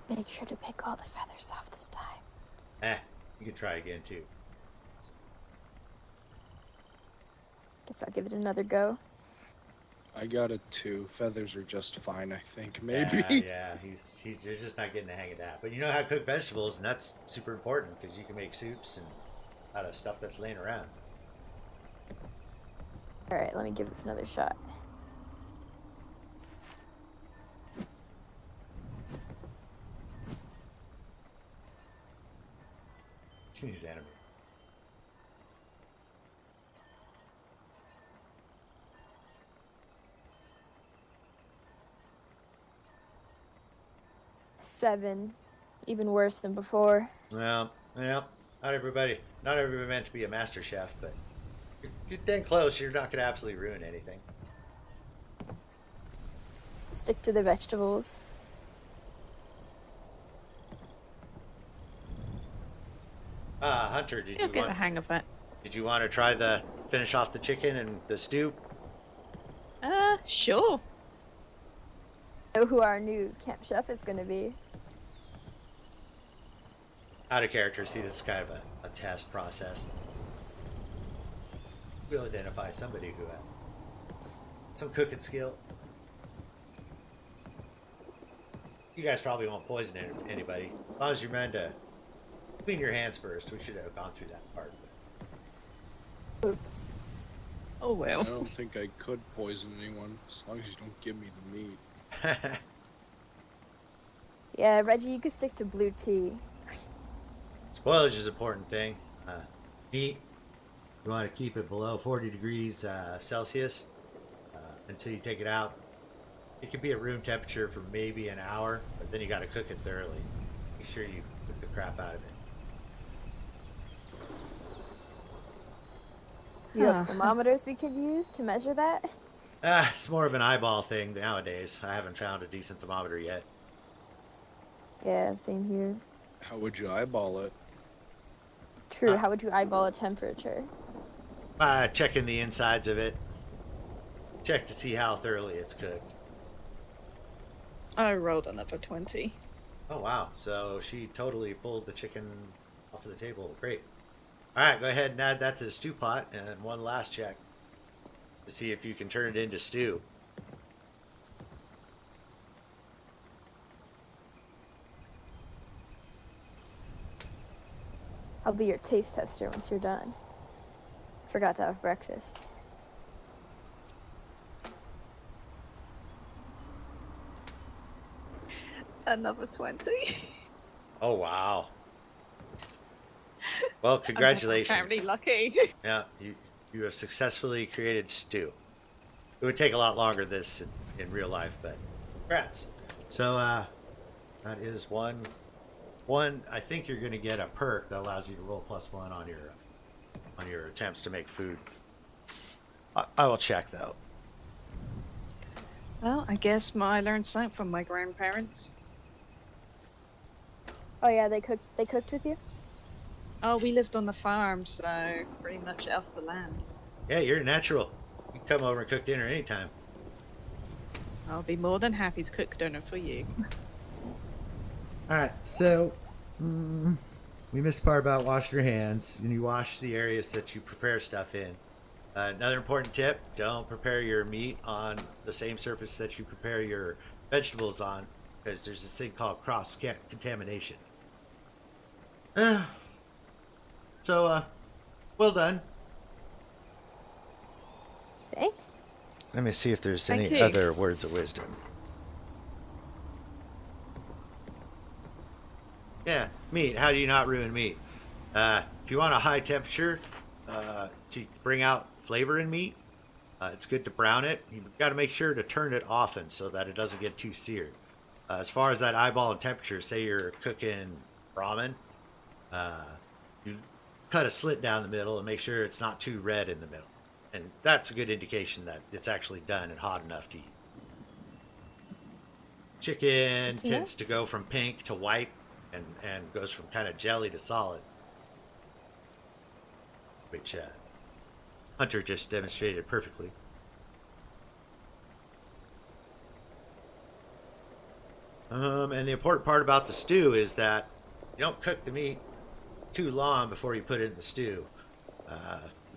Make sure to pick all the feathers off this time. You can try again too. Guess I'll give it another go. I got a 2. Feathers are just fine, I think. Maybe. Yeah. You're just not getting the hang of that. But you know how to cook vegetables, and that's super important because you can make soups and out of stuff that's laying around. All right, let me give this another shot. He's animated. Seven, even worse than before. Well, not everybody meant to be a master chef, but you're dang close. You're not going to absolutely ruin anything. Stick to the vegetables. Hunter, You'll get the hang of it. Did you want to try finish off the chicken and the stew? Sure. Know who our new camp chef is going to be. Out of character, see, this is kind of a test process. We'll identify somebody who has some cooking skill. You guys probably won't poison anybody. As long as you remember to clean your hands first. We should have gone through that part. Oops. Oh I well. don't think I could poison anyone as long as you don't give me the meat. Yeah, Reggie, you could stick to blue tea. Spoilage is an important thing. Meat, you want to keep it below 40 degrees Celsius until you take it out. It can be at room temperature for maybe an hour, but then you got to cook it thoroughly. Make sure you cook the crap out of it. You have thermometers we could use to measure that? It's more of an eyeball thing nowadays. I haven't found a decent thermometer yet. Yeah, same here. How would you eyeball it? True, how would you eyeball a temperature? Checking the insides of it. Check to see how thoroughly it's cooked. I rolled another 20. Oh, wow. So she totally pulled the chicken off of the table. Great. All right, go ahead and add that to the stew pot. And one last check to see if you can turn it into stew. I'll be your taste tester once you're done. Forgot to have breakfast. Another 20. Oh, wow. Well, congratulations. I'm apparently lucky. Yeah, you have successfully created stew. It would take a lot longer this in real life, but congrats. So that is one. I think you're going to get a perk that allows you to roll +1 on your attempts to make food. I will check though. Well, I guess I learned something from my grandparents. Oh yeah, they cooked with you? Oh, we lived on the farm, so pretty much off the land. Yeah, you're a natural. You can come over and cook dinner anytime. I'll be more than happy to cook dinner for you. All right, so we missed the part about washing your hands, and you wash the areas that you prepare stuff in. Another important tip: don't prepare your meat on the same surface that you prepare your vegetables on, because there's this thing called cross contamination. So, well done. Thanks. Let me see if there's Thank any you. other words of wisdom. Yeah, meat. How do you not ruin meat? If you want a high temperature to bring out flavor in meat, it's good to brown it. You've got to make sure to turn it often so that it doesn't get too seared. As far as that eyeball and temperature, say you're cooking ramen, you cut a slit down the middle and make sure it's not too red in the middle. And that's a good indication that it's actually done and hot enough to eat. Chicken tends to go from pink to white and goes from kind of jelly to solid, which Hunter just demonstrated perfectly. And the important part about the stew is that you don't cook the meat too long before you put it in the stew. You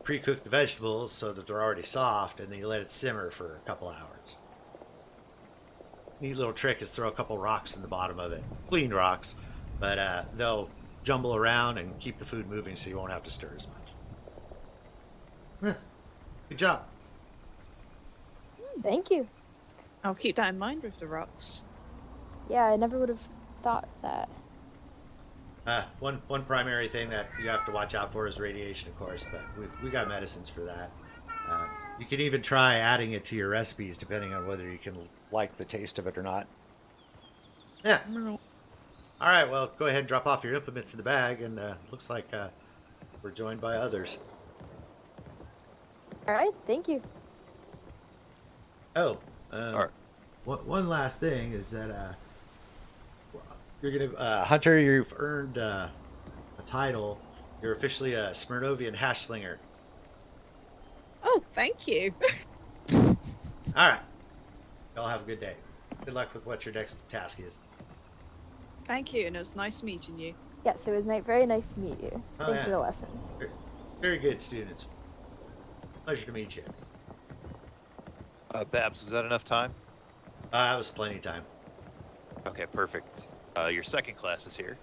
pre-cook the vegetables so that they're already soft, and then you let it simmer for a couple hours. Neat little trick is throw a couple rocks in the bottom of it. Clean rocks, but they'll jumble around and keep the food moving so you won't have to stir as much. Good job. Thank you. I'll keep that in mind with the rocks. Yeah, I never would have thought that. One primary thing that you have to watch out for is radiation, of course, but we got medicines for that. You can even try adding it to your recipes depending on whether you can like the taste of it or not. Yeah. All right, well, go ahead and drop off your implements in the bag, and looks like we're joined by others. All right, thank you. Oh, All right. one last thing is that you're gonna Hunter, you've earned a title. You're officially a Smirnovian hash slinger. Oh, thank you. All right, y'all have a good day. Good luck with what your next task is. Thank you, and it was nice meeting you. Yes, it was very nice to meet you. Oh, Thanks yeah. for the lesson. Very good, students. Pleasure to meet you. Babs, was that enough time? That was plenty of time. Okay, perfect. Your second class is here.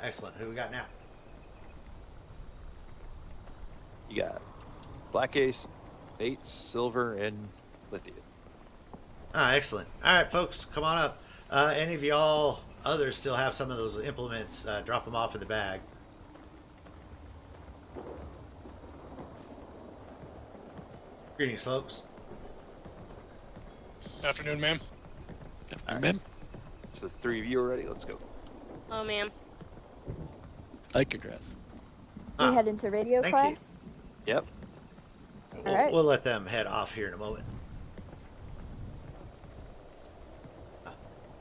Excellent. Who we got now? You got Black Ace, Bates, silver, and lithium. Ah, excellent. All right, folks, come on up. Any of y'all others still have some of those implements? Drop them off in the bag. Greetings, folks. Afternoon, ma'am. Ma'am. So the three of you are ready. Let's go. Oh, ma'am. I like your dress. We head into radio thank class. Yep. We'll, right. we'll let them head off here in a moment.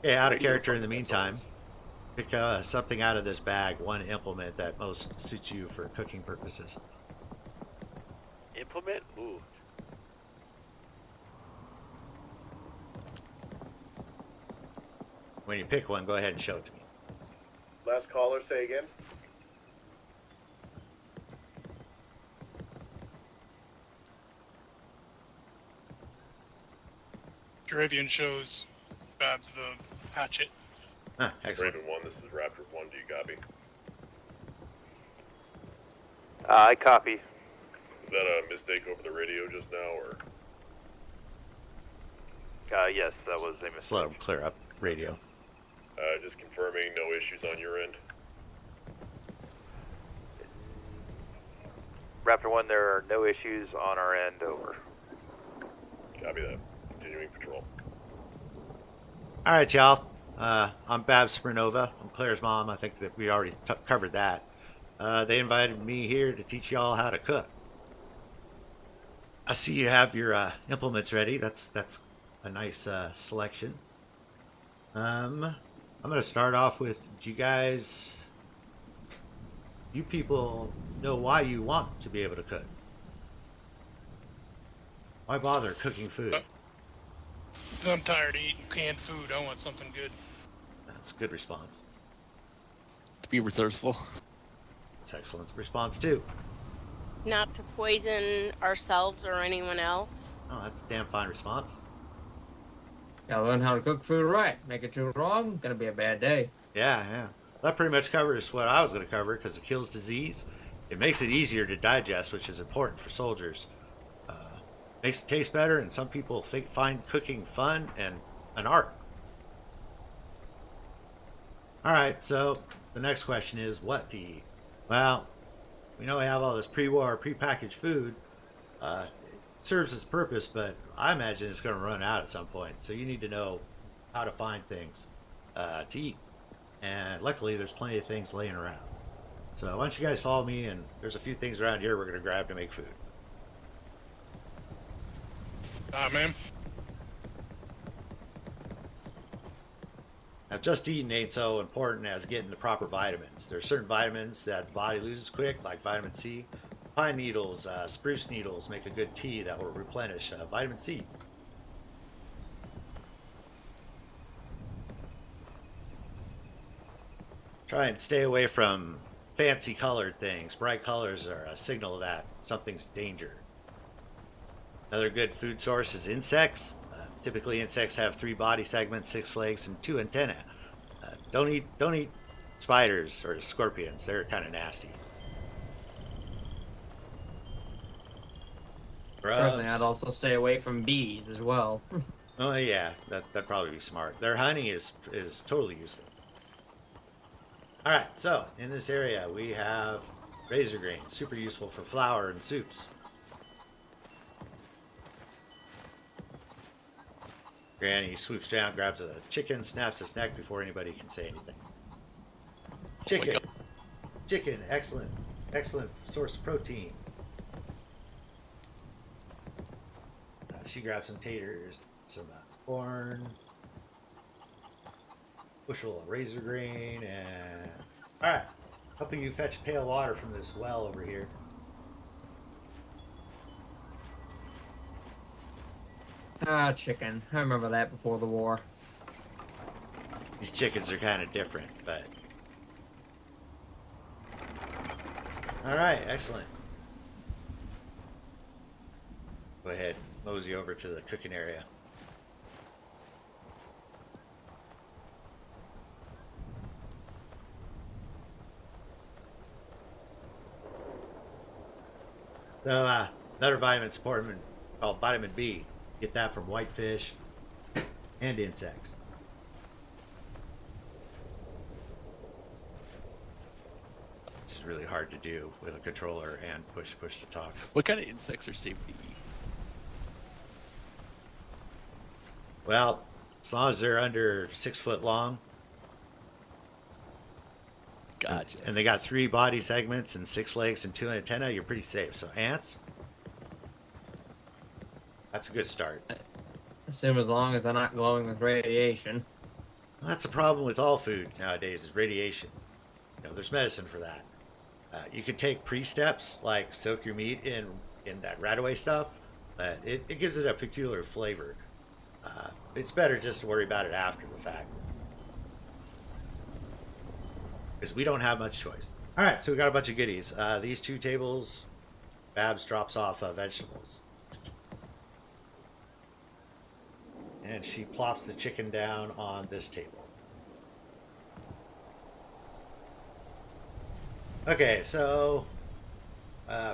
Yeah, out of character in the meantime. Pick something out of this bag, one implement that most suits you for cooking purposes. Implement? Ooh. When you pick one, go ahead and show it to me. Last caller, say again. Dravian shows Babs the hatchet. Ah, excellent. Raven 1, this is Raptor 1. Do you copy? I copy. Was that a mistake over the radio just now, or? Yes, that was a Just let them clear up radio. Just confirming no issues on your end. Raptor 1, there are no issues on our end, over. Copy that. Continuing patrol. All right, y'all. I'm Babs Supernova. I'm Claire's mom. I think that we already covered that. They invited me here to teach y'all how to cook. I see you have your implements ready. That's a nice selection. I'm going to start off with, do you people know why you want to be able to cook? Why bother cooking food? I'm tired of eating canned food. I want something good. That's a good response. To be resourceful. That's excellent response too. Not to poison ourselves or anyone else. Oh, that's a damn fine response. Gotta learn how to cook food right. Make it too wrong, gonna be a bad day. Yeah. That pretty much covers what I was going to cover because it kills disease. It makes it easier to digest, which is important for soldiers. Makes it taste better, and some people find cooking fun and an art. All right, so the next question is what to eat. Well, we know we have all this pre-war, pre-packaged food. It serves its purpose, but I imagine it's going to run out at some point. So you need to know how to find things to eat. And luckily, there's plenty of things laying around. So why don't you guys follow me, and there's a few things around here we're going to grab to make food. Ma'am. Now, just eating ain't so important as getting the proper vitamins. There are certain vitamins that the body loses quick, like vitamin C. Pine needles, spruce needles make a good tea that will replenish vitamin C. Try and stay away from fancy colored things. Bright colors are a signal that something's danger. Another good food source is insects. Typically, insects have 3 body segments, 6 legs, and 2 antennae. Don't eat spiders or scorpions. They're kind of nasty. Personally, I'd also stay away from bees as well. Oh yeah, that'd probably be smart. Their honey is totally useful. All right, so in this area we have razor grain, super useful for flour and soups. Granny swoops down, grabs a chicken, snaps its neck before anybody can say anything. Chicken, excellent source of protein. She grabs some taters, some corn, bushel of razor grain, and all right, helping you fetch pale water from this well over here. Chicken. I remember that before the war. These chickens are kind of different, but all right, excellent. Go ahead, mosey over to the cooking area. So, another vitamin supplement called vitamin B. Get that from whitefish and insects. It's really hard to do with a controller and push to talk. What kind of insects are safe to eat? Well, as long as they're under 6 foot long. Gotcha. And they got 3 body segments and 6 legs and 2 antennae, you're pretty safe. So ants, that's a good start. Assume as long as they're not glowing with radiation. Well, that's a problem with all food nowadays is radiation. You know, there's medicine for that. You can take pre-steps like soak your meat in that radaway stuff, but it gives it a peculiar flavor. It's better just to worry about it after the fact. Because we don't have much choice. All right, so we got a bunch of goodies. These 2 tables, Babs drops off vegetables. And she plops the chicken down on this table. Okay, so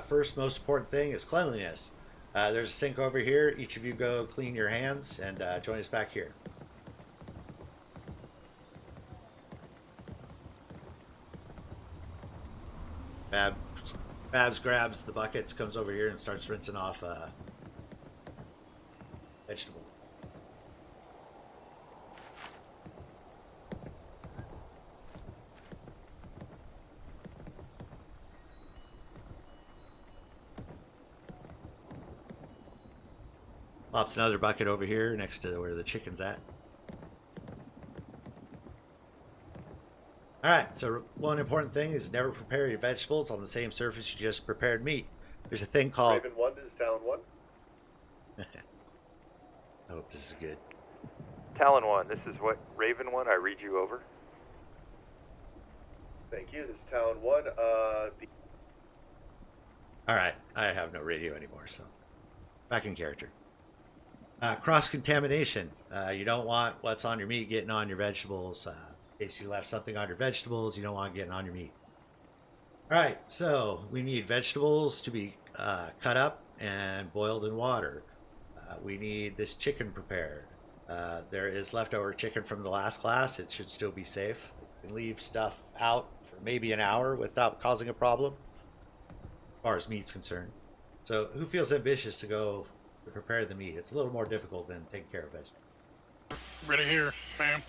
first most important thing is cleanliness. There's a sink over here. Each of you go clean your hands and join us back here. Babs grabs the buckets, comes over here and starts rinsing off vegetable. Pops another bucket over here next to where the chicken's at. Alright, so one important thing is never prepare your vegetables on the same surface you just prepared meat. There's a thing called... Raven 1, this is Talon 1. I hope this is good. Talon 1, this is what Raven 1, I read you over. Thank you, this is Talon 1. Alright, I have no radio anymore, so back in character. Cross-contamination. You don't want what's on your meat getting on your vegetables. In case you left something on your vegetables, you don't want it getting on your meat. Alright, so we need vegetables to be cut up and boiled in water. We need this chicken prepared. There is leftover chicken from the last class. It should still be safe. You can leave stuff out for maybe an hour without causing a problem, as far as meat's concerned. So who feels ambitious to go to prepare the meat? It's a little more difficult than taking care of vegetables. Ready here, ma'am.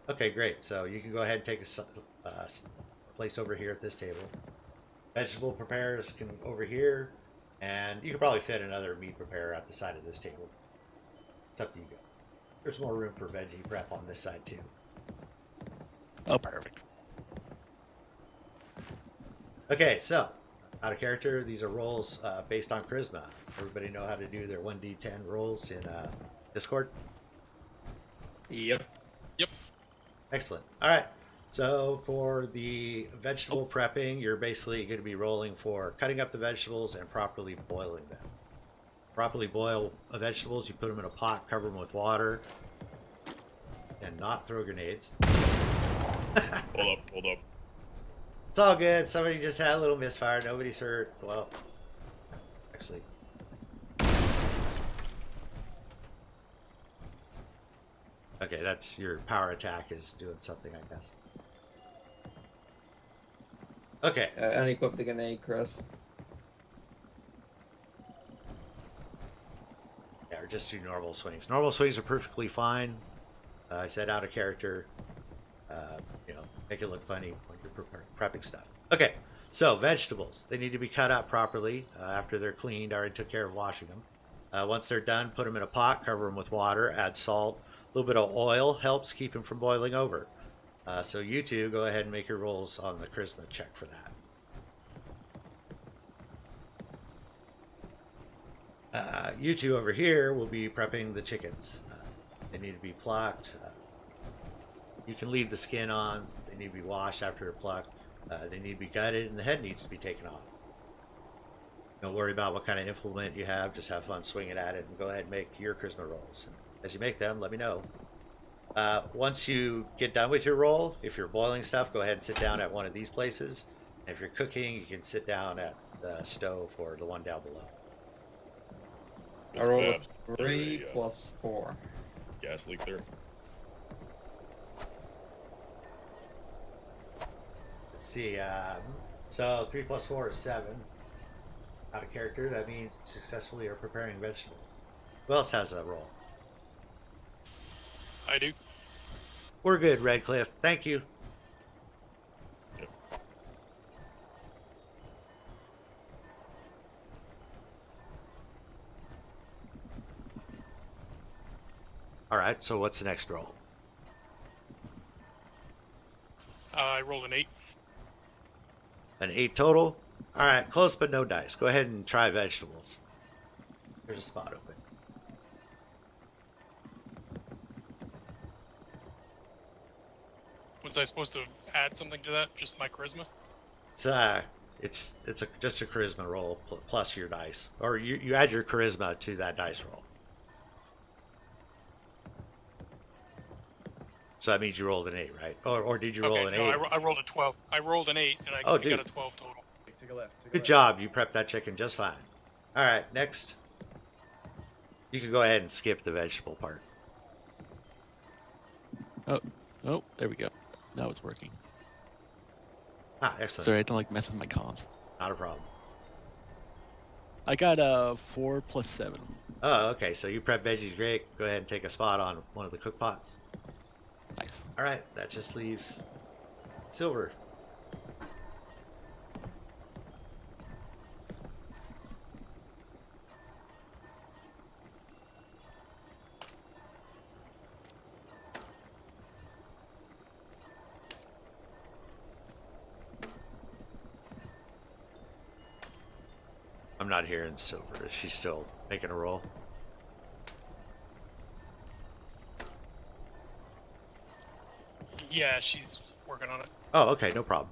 Okay, great. So you can go ahead and take a place over here at this table. Vegetable preparers can over here, and you could probably fit another meat preparer at the side of this table. It's up to you guys. There's more room for veggie prep on this side too. Oh, perfect. Okay, so out of character, these are rolls based on charisma. Everybody know how to do their 1d10 rolls in Discord? Yep. Yep. Excellent. All right. So for the vegetable prepping, you're basically going to be rolling for cutting up the vegetables and properly boiling them. Properly boil vegetables, you put them in a pot, cover them with water, and not throw grenades. Hold up. It's all good. Somebody just had a little misfire. Nobody's hurt. Well, actually. Okay, that's your power attack is doing something, I guess. Okay. Unequip the grenade, Chris. Yeah, or just do normal swings. Normal swings are perfectly fine. I said out of character. You know, make it look funny when you're prepping stuff. Okay, so vegetables. They need to be cut up properly after they're cleaned. I already took care of washing them. Once they're done, put them in a pot, cover them with water, add salt. A little bit of oil helps keep them from boiling over. So you two go ahead and make your rolls on the charisma check for that. You two over here will be prepping the chickens. They need to be plucked. You can leave the skin on. They need to be washed after they're plucked. They need to be gutted, and the head needs to be taken off. Don't worry about what kind of implement you have. Just have fun swinging at it, and go ahead and make your charisma rolls. And as you make them, let me know. Once you get done with your roll, if you're boiling stuff, go ahead and sit down at one of these places. And if you're cooking, you can sit down at the stove or the one down below. I rolled a Is 3 there plus 4. gas leak there? Let's see. So 3 plus 4 is 7. Out of character, that means successfully are preparing vegetables. Who else has that roll? I do. We're good, Redcliffe. Thank you. Yep. All right, so what's the next roll? I rolled an 8. An 8 total? All right, close but no dice. Go ahead and try vegetables. There's a spot open. Was I supposed to add something to that? Just my charisma? It's just a charisma roll plus your dice, or you add your charisma to that dice roll. So that means you rolled an 8, right? Or did you roll an 8? I rolled a 12. I rolled an 8, and I got a 12 total. Take a left. Good job. You prepped that chicken just fine. All right, next. You can go ahead and skip the vegetable part. Oh, there we go. Now it's working. Ah, excellent. Sorry, I don't like messing with my comms. Not a problem. I got 4 plus 7. Oh, okay. So you prep veggies great. Go ahead and take a spot on one of the cook pots. Nice. All right, that just leaves Silver. I'm not hearing Silver. Is she still making a roll? Yeah, she's working on it. Oh, okay, no problem.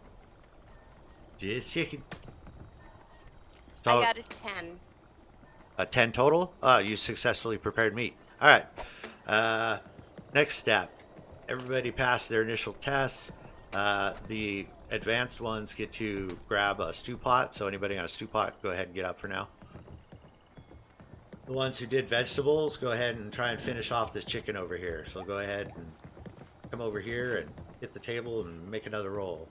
Just checking. I got a 10. A 10 total? You successfully prepared meat. All right. Next step. Everybody passed their initial tests. The advanced ones get to grab a stew pot. So anybody on a stew pot, go ahead and get up for now. The ones who did vegetables, go ahead and try and finish off this chicken over here. So go ahead and come over here and hit the table and make another roll.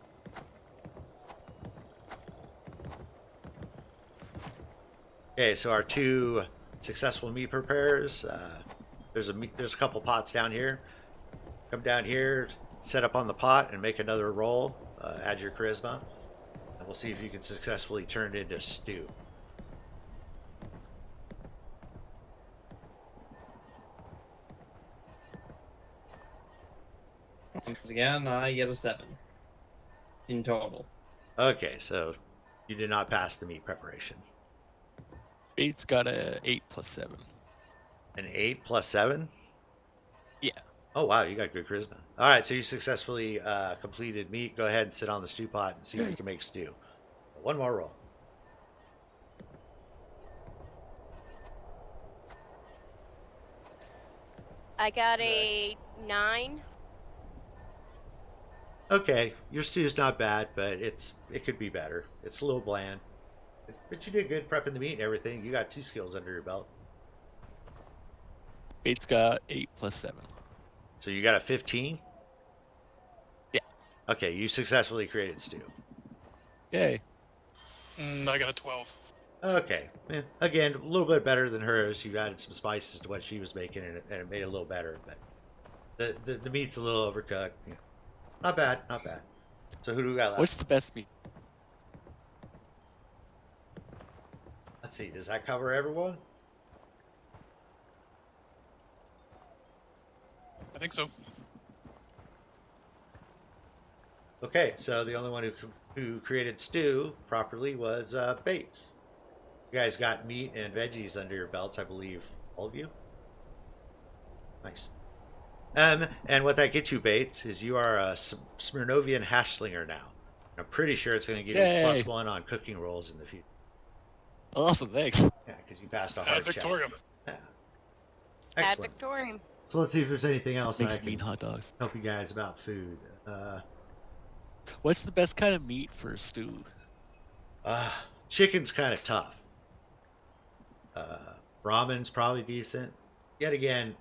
Okay, so our 2 successful meat preparers. There's a couple pots down here. Come down here, set up on the pot, and make another roll. Add your charisma, and we'll see if you can successfully turn it into stew. Once again, I get a 7 in total. Okay, so you did not pass the meat preparation. Bates got a 8 plus 7. An 8 plus 7? Yeah. Oh, wow, you got good charisma. All right, so you successfully completed meat. Go ahead and sit on the stew pot and see if you can make stew. One more roll. I got a 9. Okay, your stew's not bad, but it could be better. It's a little bland. But you did good prepping the meat and everything. You got 2 skills under your belt. Bates got 8 plus 7. So you got a 15? Yeah. Okay, you successfully created stew. Yay. I got a 12. Okay. Again, a little bit better than hers. You added some spices to what she was making, and it made it a little better. But the meat's a little overcooked. Yeah. Not bad, not bad. So who do we got left? What's the best meat? Let's see. Does that cover everyone? I think so. Okay, so the only one who created stew properly was Bates. You guys got meat and veggies under your belts, I believe. All of you? Nice. And what that gets you, Bates, is you are a Smirnovian hashslinger now. I'm pretty sure it's going to give you +1 on cooking rolls in the future. Awesome, thanks. Yeah, because you passed a hard check. Victorium. Yeah. At Excellent. Victorium. So let's see if there's anything else that I Makes can mean hot dogs. help you guys about food. What's the best kind of meat for stew? Chicken's kind of tough. Ramen's probably decent. Yet again,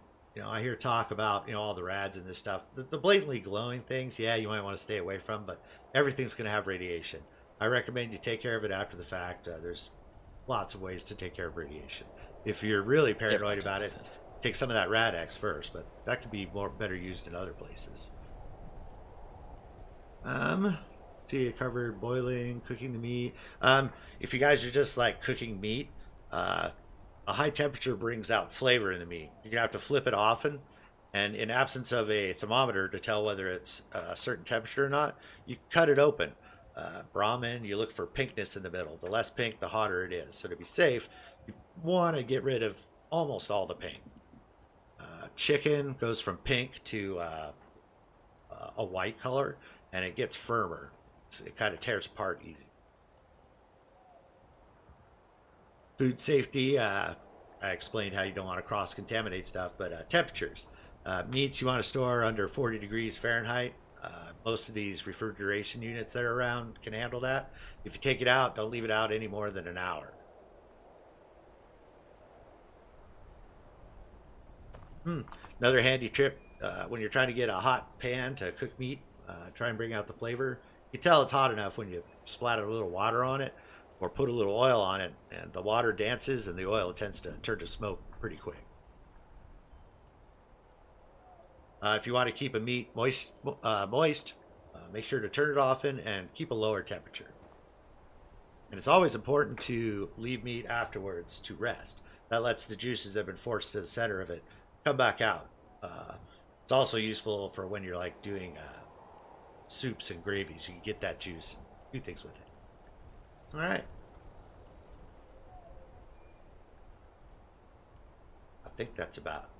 I hear talk about, all the rads and this stuff. The blatantly glowing things, yeah, you might want to stay away from, but everything's going to have radiation. I recommend you take care of it after the fact. There's lots of ways to take care of radiation. If you're really paranoid about it, take some of that Rad-X first, but that could be better used in other places. So you covered boiling, cooking the meat. If you guys are just like cooking meat, a high temperature brings out flavor in the meat. You're gonna have to flip it often, and in absence of a thermometer to tell whether it's a certain temperature or not, you cut it open. Brahmin, you look for pinkness in the middle. The less pink, the hotter it is. So to be safe, you want to get rid of almost all the pink. Chicken goes from pink to a white color, and it gets firmer. It kind of tears apart easy. Food safety, I explained how you don't want to cross-contaminate stuff, but temperatures. Meats you want to store under 40 degrees Fahrenheit. Most of these refrigeration units that are around can handle that. If you take it out, don't leave it out any more than an hour. Another handy tip, when you're trying to get a hot pan to cook meat, try and bring out the flavor. You tell it's hot enough when you splatter a little water on it or put a little oil on it, and the water dances and the oil tends to turn to smoke pretty quick. If you want to keep a meat moist, make sure to turn it often and keep a lower temperature. And it's always important to leave meat afterwards to rest. That lets the juices that have been forced to the center of it come back out. It's also useful for when you're like doing soups and gravies. You can get that juice, do things with it. All right. I think that's about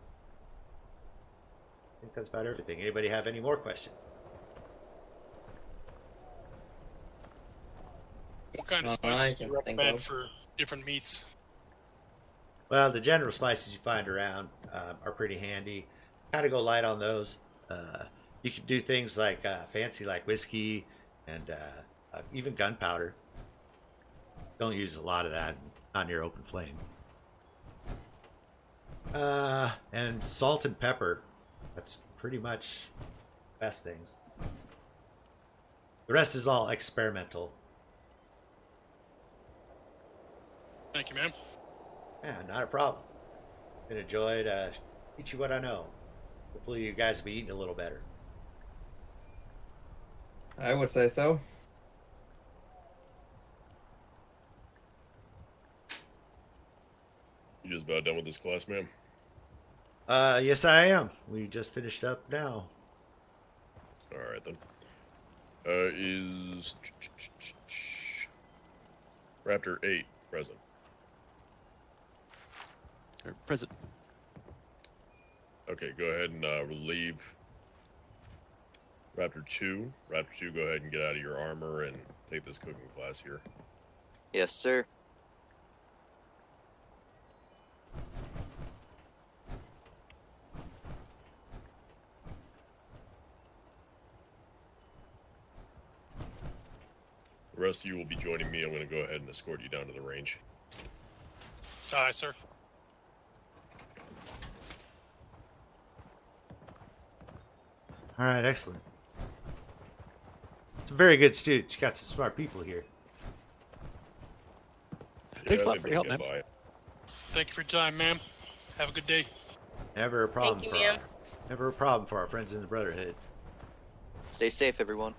everything. Anybody have any more questions? What kind of spices do you recommend for different meats? Well, the general spices you find around are pretty handy. Kind of go light on those. You can do things like fancy, like whiskey and even gunpowder. Don't use a lot of that, not near open flame. And salt and pepper. That's pretty much best things. The rest is all experimental. Thank you, ma'am. Yeah, not a problem. Been a joy to teach you what I know. Hopefully you guys will be eating a little better. I would say so. You just about done with this class, ma'am? Yes, I am. We just finished up now. All right, then. Is Raptor 8 present? Present. Okay, go ahead and relieve Raptor 2. Raptor 2, go ahead and get out of your armor and take this cooking class here. Yes, sir. The rest of you will be joining me. I'm going to go ahead and escort you down to the range. Aye, sir. All right, excellent. Some very good students. You got some smart people here. Thanks a lot for your help, man. Thank you for your time, ma'am. Have a good day. Never a problem Thank you, ma'am. Never a problem for our friends in the Brotherhood. Stay safe, everyone.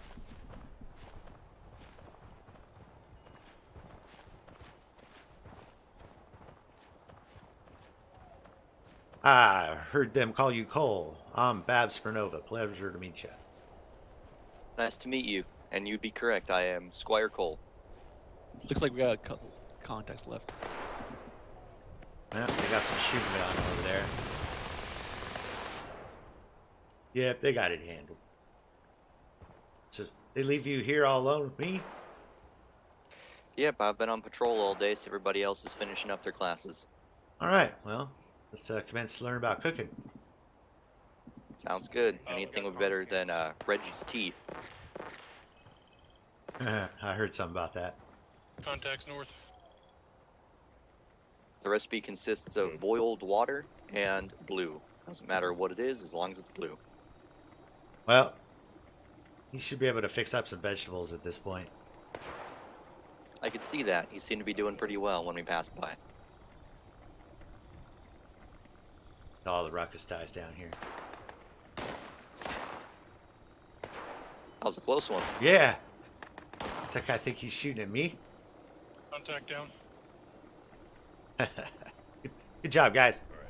I heard them call you Cole. I'm Babs Spernova. Pleasure to meet you. Nice to meet you. And you'd be correct, I am Squire Cole. Looks like we got a couple contacts left. Yeah, they got some shooting going on over there. Yep, they got it handled. So they leave you here all alone with me? Yep, I've been on patrol all day, so everybody else is finishing up their classes. All right, well, let's commence to learn about cooking. Sounds good. Anything would be better than Reggie's teeth. I heard something about that. Contacts north. The recipe consists of boiled water and blue. Doesn't matter what it is as long as it's blue. Well, he should be able to fix up some vegetables at this point. I could see that. He seemed to be doing pretty well when we passed by. All the ruckus dies down here. That was a close one. Yeah. It's like I think he's shooting at me. Contact down. Good job, guys. All right.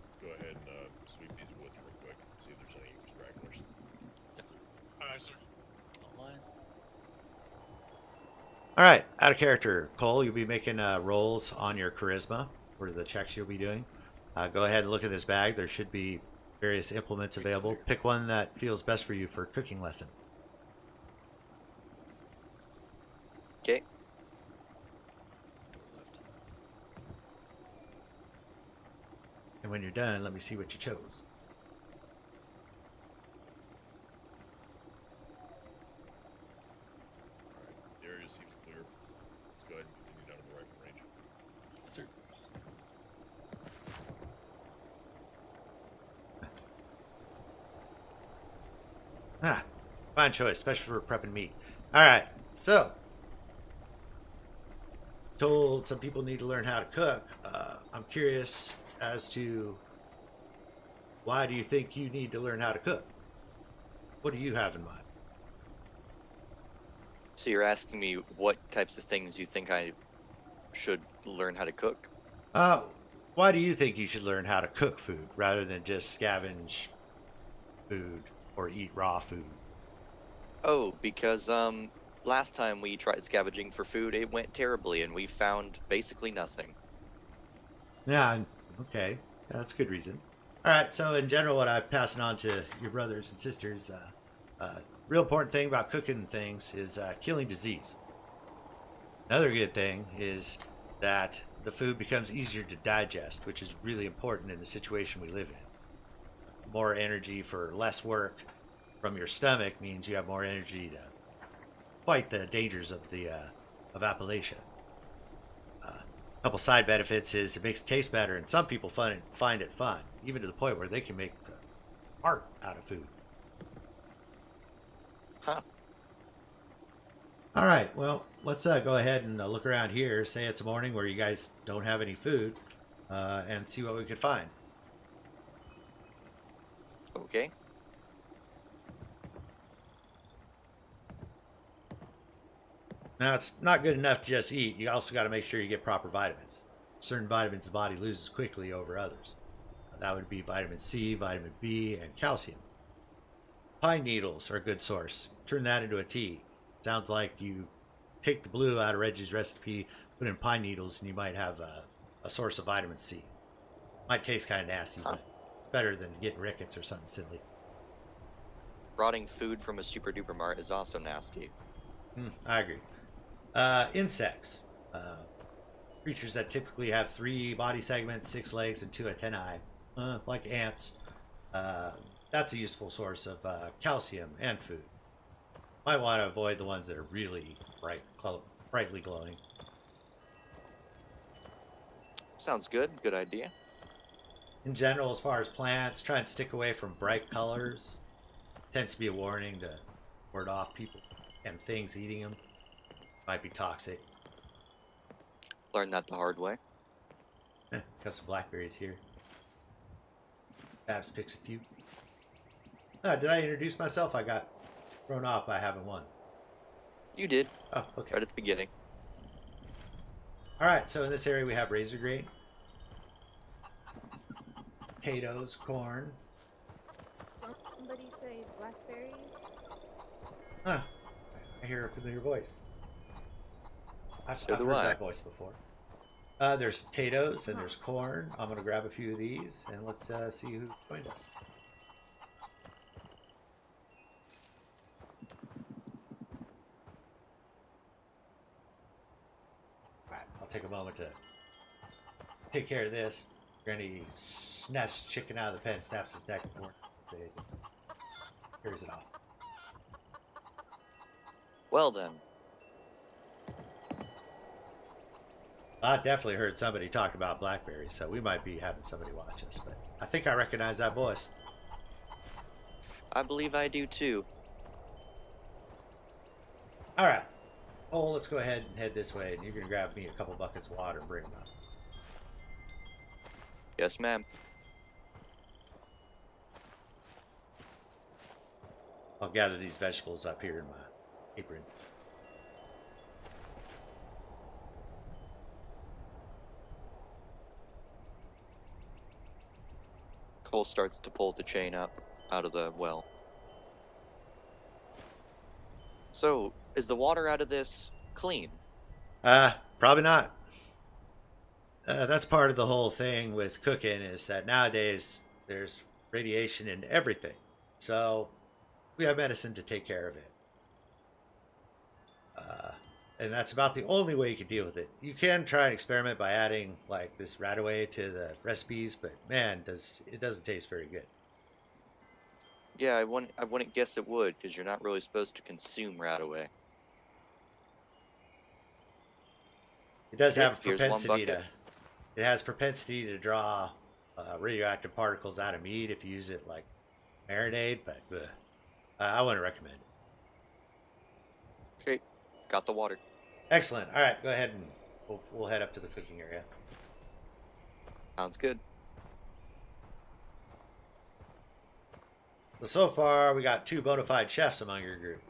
Let's go ahead and sweep these woods real quick. See if there's any stragglers. Yes, sir. Aye, sir. Online. All right, out of character. Cole, you'll be making rolls on your charisma for the checks you'll be doing. Go ahead and look at this bag. There should be various implements available. Pick one that feels best for you for a cooking lesson. Okay. And when you're done, let me see what you chose. Alright, the area seems clear. Let's go ahead and continue down to the rifle range. Yes, sir. Ah, fine choice, especially for prepping meat. All right, so told some people need to learn how to cook. I'm curious as to why do you think you need to learn how to cook? What do you have in mind? So you're asking me what types of things you think I should learn how to cook? Why do you think you should learn how to cook food rather than just scavenge food or eat raw food? Oh, because last time we tried scavenging for food, it went terribly, and we found basically nothing. Yeah, okay. Yeah, that's a good reason. All right, so in general, what I'm passing on to your brothers and sisters, real important thing about cooking things is killing disease. Another good thing is that the food becomes easier to digest, which is really important in the situation we live in. More energy for less work from your stomach means you have more energy to fight the dangers of the of Appalachia. A couple side benefits is it makes it taste better, and some people find it fun, even to the point where they can make art out of food. Huh. All right, well, let's go ahead and look around here. Say it's a morning where you guys don't have any food, and see what we could find. Okay. Now, it's not good enough to just eat. You also got to make sure you get proper vitamins. Certain vitamins the body loses quickly over others. That would be vitamin C, vitamin B, and calcium. Pine needles are a good source. Turn that into a tea. Sounds like you take the blue out of Reggie's recipe, put in pine needles, and you might have a source of vitamin C. Might taste kind of nasty, but it's better than getting rickets or something silly. Rotting food from a super duper mart is also nasty. I agree. Insects. Creatures that typically have 3 body segments, 6 legs, and 2 antennae, like ants. That's a useful source of calcium and food. Might want to avoid the ones that are really brightly glowing. Sounds good. Good idea. In general, as far as plants, try and stick away from bright colors. Tends to be a warning to ward off people and things eating them. Might be toxic. Learned that the hard way. Got some blackberries here. Babs picks a few. Did I introduce myself? I got thrown off by having one. You did. Oh, okay. Right at the beginning. All right, so in this area we have razor grain, potatoes, corn. Somebody say blackberries? Huh. I hear a familiar voice. I've So do heard I. that voice before. There's potatoes and there's corn. I'm going to grab a few of these and let's see who joined us. All right, I'll take a moment to take care of this. Granny snatches chicken out of the pen, snaps his neck before it carries it off. Well then. I definitely heard somebody talk about blackberries, so we might be having somebody watch us. But I think I recognize that voice. I believe I do too. All right. Oh, let's go ahead and head this way, and you're gonna grab me a couple buckets of water and bring them up. Yes, ma'am. I'll gather these vegetables up here in my apron. Cole starts to pull the chain up out of the well. So, is the water out of this clean? Probably not. That's part of the whole thing with cooking is that nowadays there's radiation in everything. So we have medicine to take care of it. And that's about the only way you can deal with it. You can try and experiment by adding like this radaway to the recipes, but man, it doesn't taste very good. Yeah, I wouldn't guess it would, because you're not really supposed to consume radaway. It does have a Here's one propensity bucket. it has propensity to draw radioactive particles out of meat if you use it like marinade, but I wouldn't recommend it. Okay, got the water. Excellent. All right, go ahead and we'll head up to the cooking area. Sounds good. So far, we got 2 bona fide chefs among your group.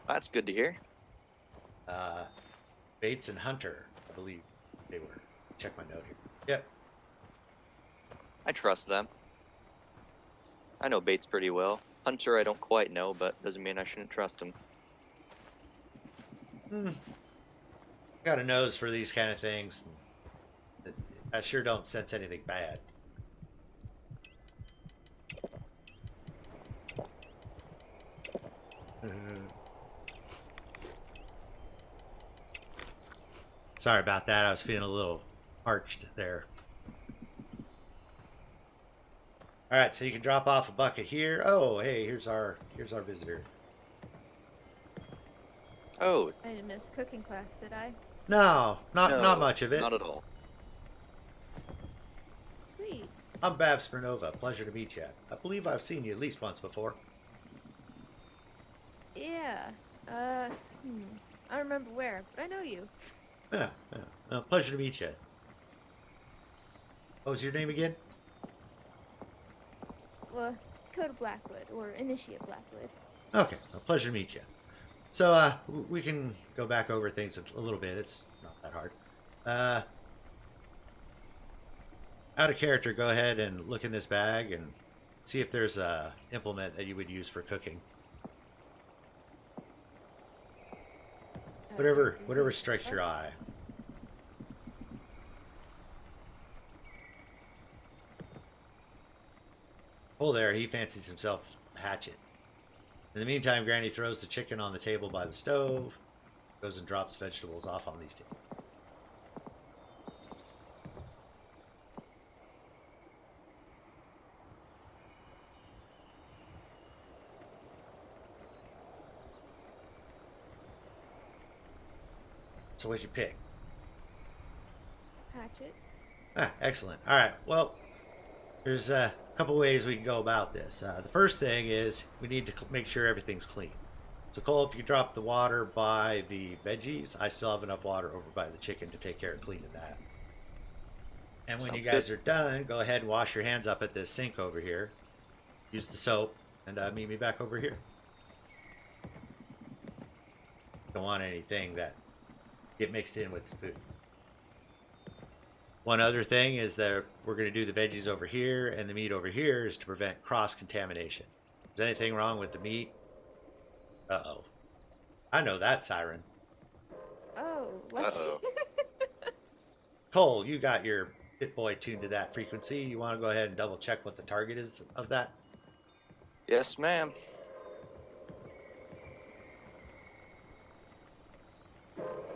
That's good to hear. Bates and Hunter, I believe they were. Check my note here. Yep. I trust them. I know Bates pretty well. Hunter I don't quite know, but doesn't mean I shouldn't trust him. Got a nose for these kind of things. I sure don't sense anything bad. Sorry about that. I was feeling a little parched there. All right, so you can drop off a bucket here. Oh, hey, here's our visitor. Oh. I didn't miss cooking class, did I? No, not much of it. Not at all. Sweet. I'm Babs Spernova. Pleasure to meet you. I believe I've seen you at least once before. Yeah. I don't remember where, but I know you. Yeah. Pleasure to meet you. What was your name again? Well, Dakota Blackwood, or Initiate Blackwood. Okay, well, pleasure to meet you. So, we can go back over things a little bit. It's not that hard. Out of character, go ahead and look in this bag and see if there's a implement that you would use for cooking. Whatever strikes your eye. Oh, there, he fancies himself a hatchet. In the meantime, Granny throws the chicken on the table by the stove, goes and drops vegetables off on these tables. So what'd you pick? Hatchet. Excellent. All right. Well, there's a couple ways we can go about this. The first thing is we need to make sure everything's clean. So Cole, if you drop the water by the veggies, I still have enough water over by the chicken to take care of cleaning that. And when you guys are done, go ahead and wash your hands up at this sink over here. Use the soap and meet me back over here. Don't want anything that get mixed in with the food. One other thing is that we're going to do the veggies over here and the meat over here is to prevent cross-contamination. Is anything wrong with the meat? Uh-oh. I know that siren. Oh, lucky. Cole, you got your BitBoy tuned to that frequency. You want to go ahead and double check what the target is of that? Yes, ma'am.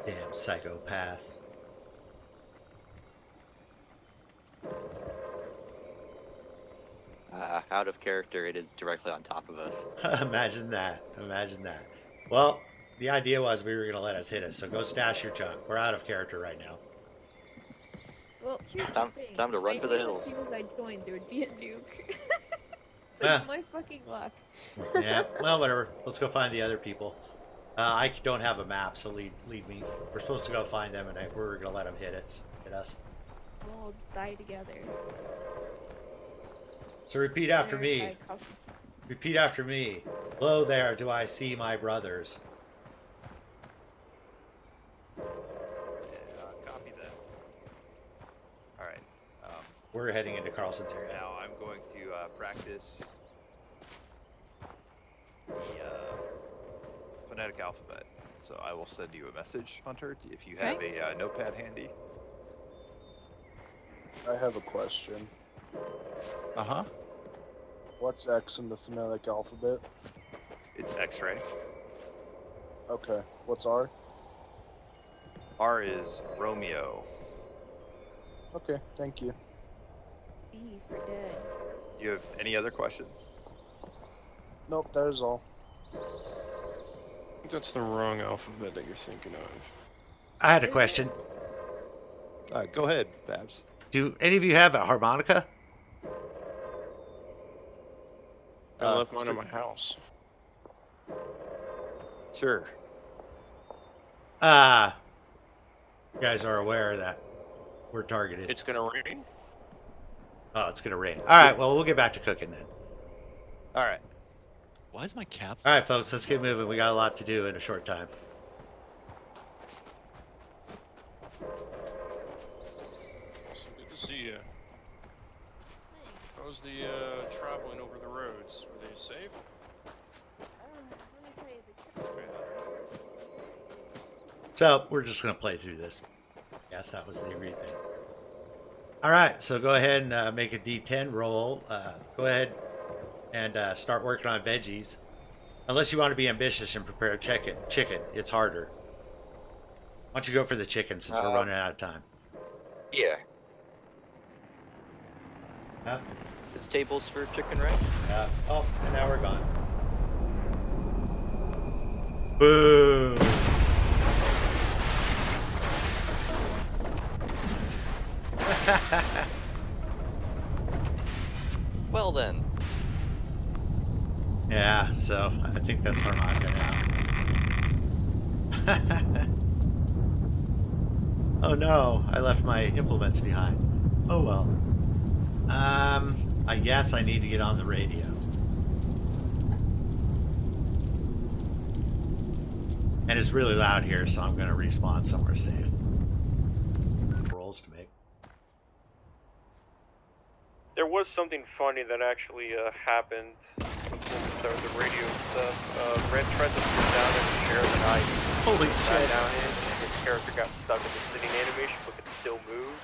Damn psychopaths. Out of character, it is directly on top of us. Imagine that. Imagine that. Well, the idea was we were gonna let us hit us. So go stash your junk. We're out of character right now. Well, here's the Time, thing. time to run I for the knew hills. As soon as I joined, there would be a nuke. It's Ah. like my fucking luck. Yeah. Well, whatever. Let's go find the other people. I don't have a map, so lead me. We're supposed to go find them, and we're gonna let them hit us. We'll all die together. So repeat after There, me. I crossed- Repeat after me. Hello there. Do I see my brothers? Yeah, copy that. All right. We're heading into Carlson's area. Now I'm going to practice the phonetic alphabet. So I will send you a message, Hunter, if you have a notepad handy. I have a question. Uh-huh. What's X in the phonetic alphabet? It's X-ray. Okay. What's R? R is Romeo. Okay, thank you. B for dead. You have any other questions? Nope, that is all. I think that's the wrong alphabet that you're thinking of. I had a question. Go ahead, Babs. Do any of you have a harmonica? I left mine in my house. Sure. You guys are aware that we're targeted. It's gonna rain? Oh, it's gonna rain. All right, well, we'll get back to cooking then. All right. Why is my cap? All right, folks, let's get moving. We got a lot to do in a short time. So good to see you. How's the traveling over the roads? Were they safe? Let me tell you the truth. So we're just gonna play through this. Yes, that was the read thing. All right, so go ahead and make a D10 roll. Go ahead and start working on veggies. Unless you want to be ambitious and prepare chicken. It's harder. Why don't you go for the chicken since we're running out of time? Yeah. Huh? This table's for chicken, right? Oh, and now we're gone. Boo! Well then. Yeah, so I think that's harmonica now. Oh no, I left my implements behind. Oh well. I guess I need to get on the radio. And it's really loud here, so I'm going to respawn somewhere safe. Rolls to make. There was something funny that actually happened before we started the radio stuff. Red tried to sit down in the chair that I sat down in, and his character got stuck in the sitting animation but could still move.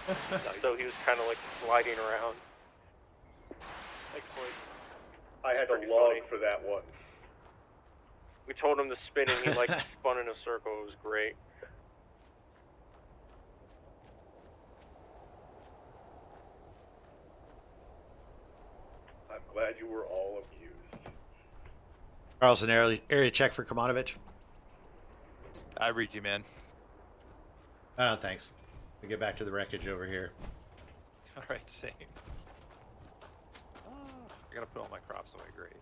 So he was kind of like sliding around. I had to log for that one. We told him to spin and he like spun in a circle. It was great. I'm glad you were all amused. Carlson, area check for Kermanovich. I read you, man. Oh, thanks. We get back to the wreckage over here. All right, same. I gotta put all my crops away. Great.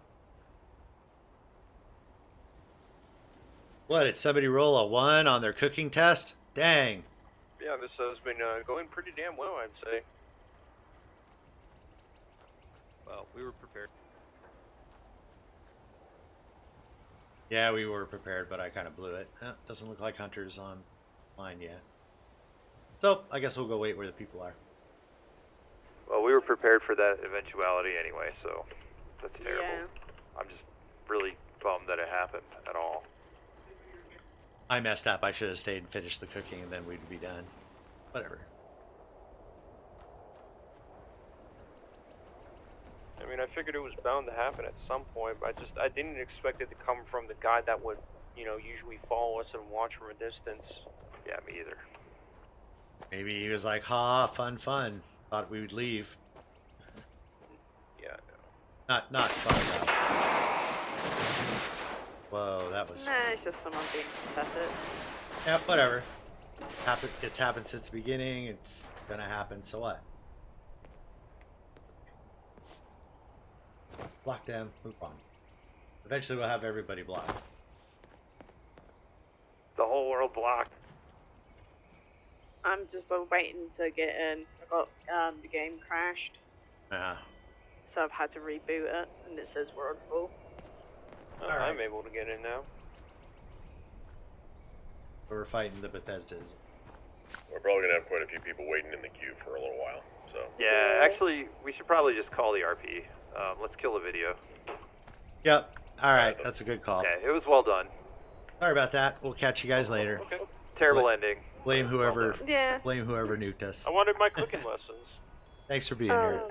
What, did somebody roll a 1 on their cooking test? Dang. Yeah, this has been going pretty damn well, I'd say. Well, we were prepared. Yeah, we were prepared, but I kind of blew it. Doesn't look like Hunter's on line yet. So, I guess we'll go wait where the people are. Well, we were prepared for that eventuality anyway, so that's terrible. Yeah. I'm just really bummed that it happened at all. I messed up. I should have stayed and finished the cooking, and then we'd be done. Whatever. I mean, I figured it was bound to happen at some point, but I didn't expect it to come from the guy that would, usually follow us and watch from a distance. Yeah, me either. Maybe he was like, ha, fun. Thought we would leave. Yeah, Not fun. Whoa, that was. Nah, it's just someone being pathetic. Yeah, whatever. It's happened since the beginning. It's gonna happen. So what? Block them. Move on. Eventually, we'll have everybody blocked. The whole world blocked. I'm just waiting to get in. I got the game crashed, Yeah. so I've had to reboot it, and it says world full. I'm able to get in now. We're fighting the Bethesdas. We're probably gonna have quite a few people waiting in the queue for a little while. So. Yeah, actually, we should probably just call the RP. Let's kill the video. Yep. All right, that's a good call. Okay, it was well done. Sorry about that. We'll catch you guys later. Okay. Terrible ending. Blame whoever. Yeah. Blame whoever nuked us. I wanted my cooking lessons. Thanks for being here.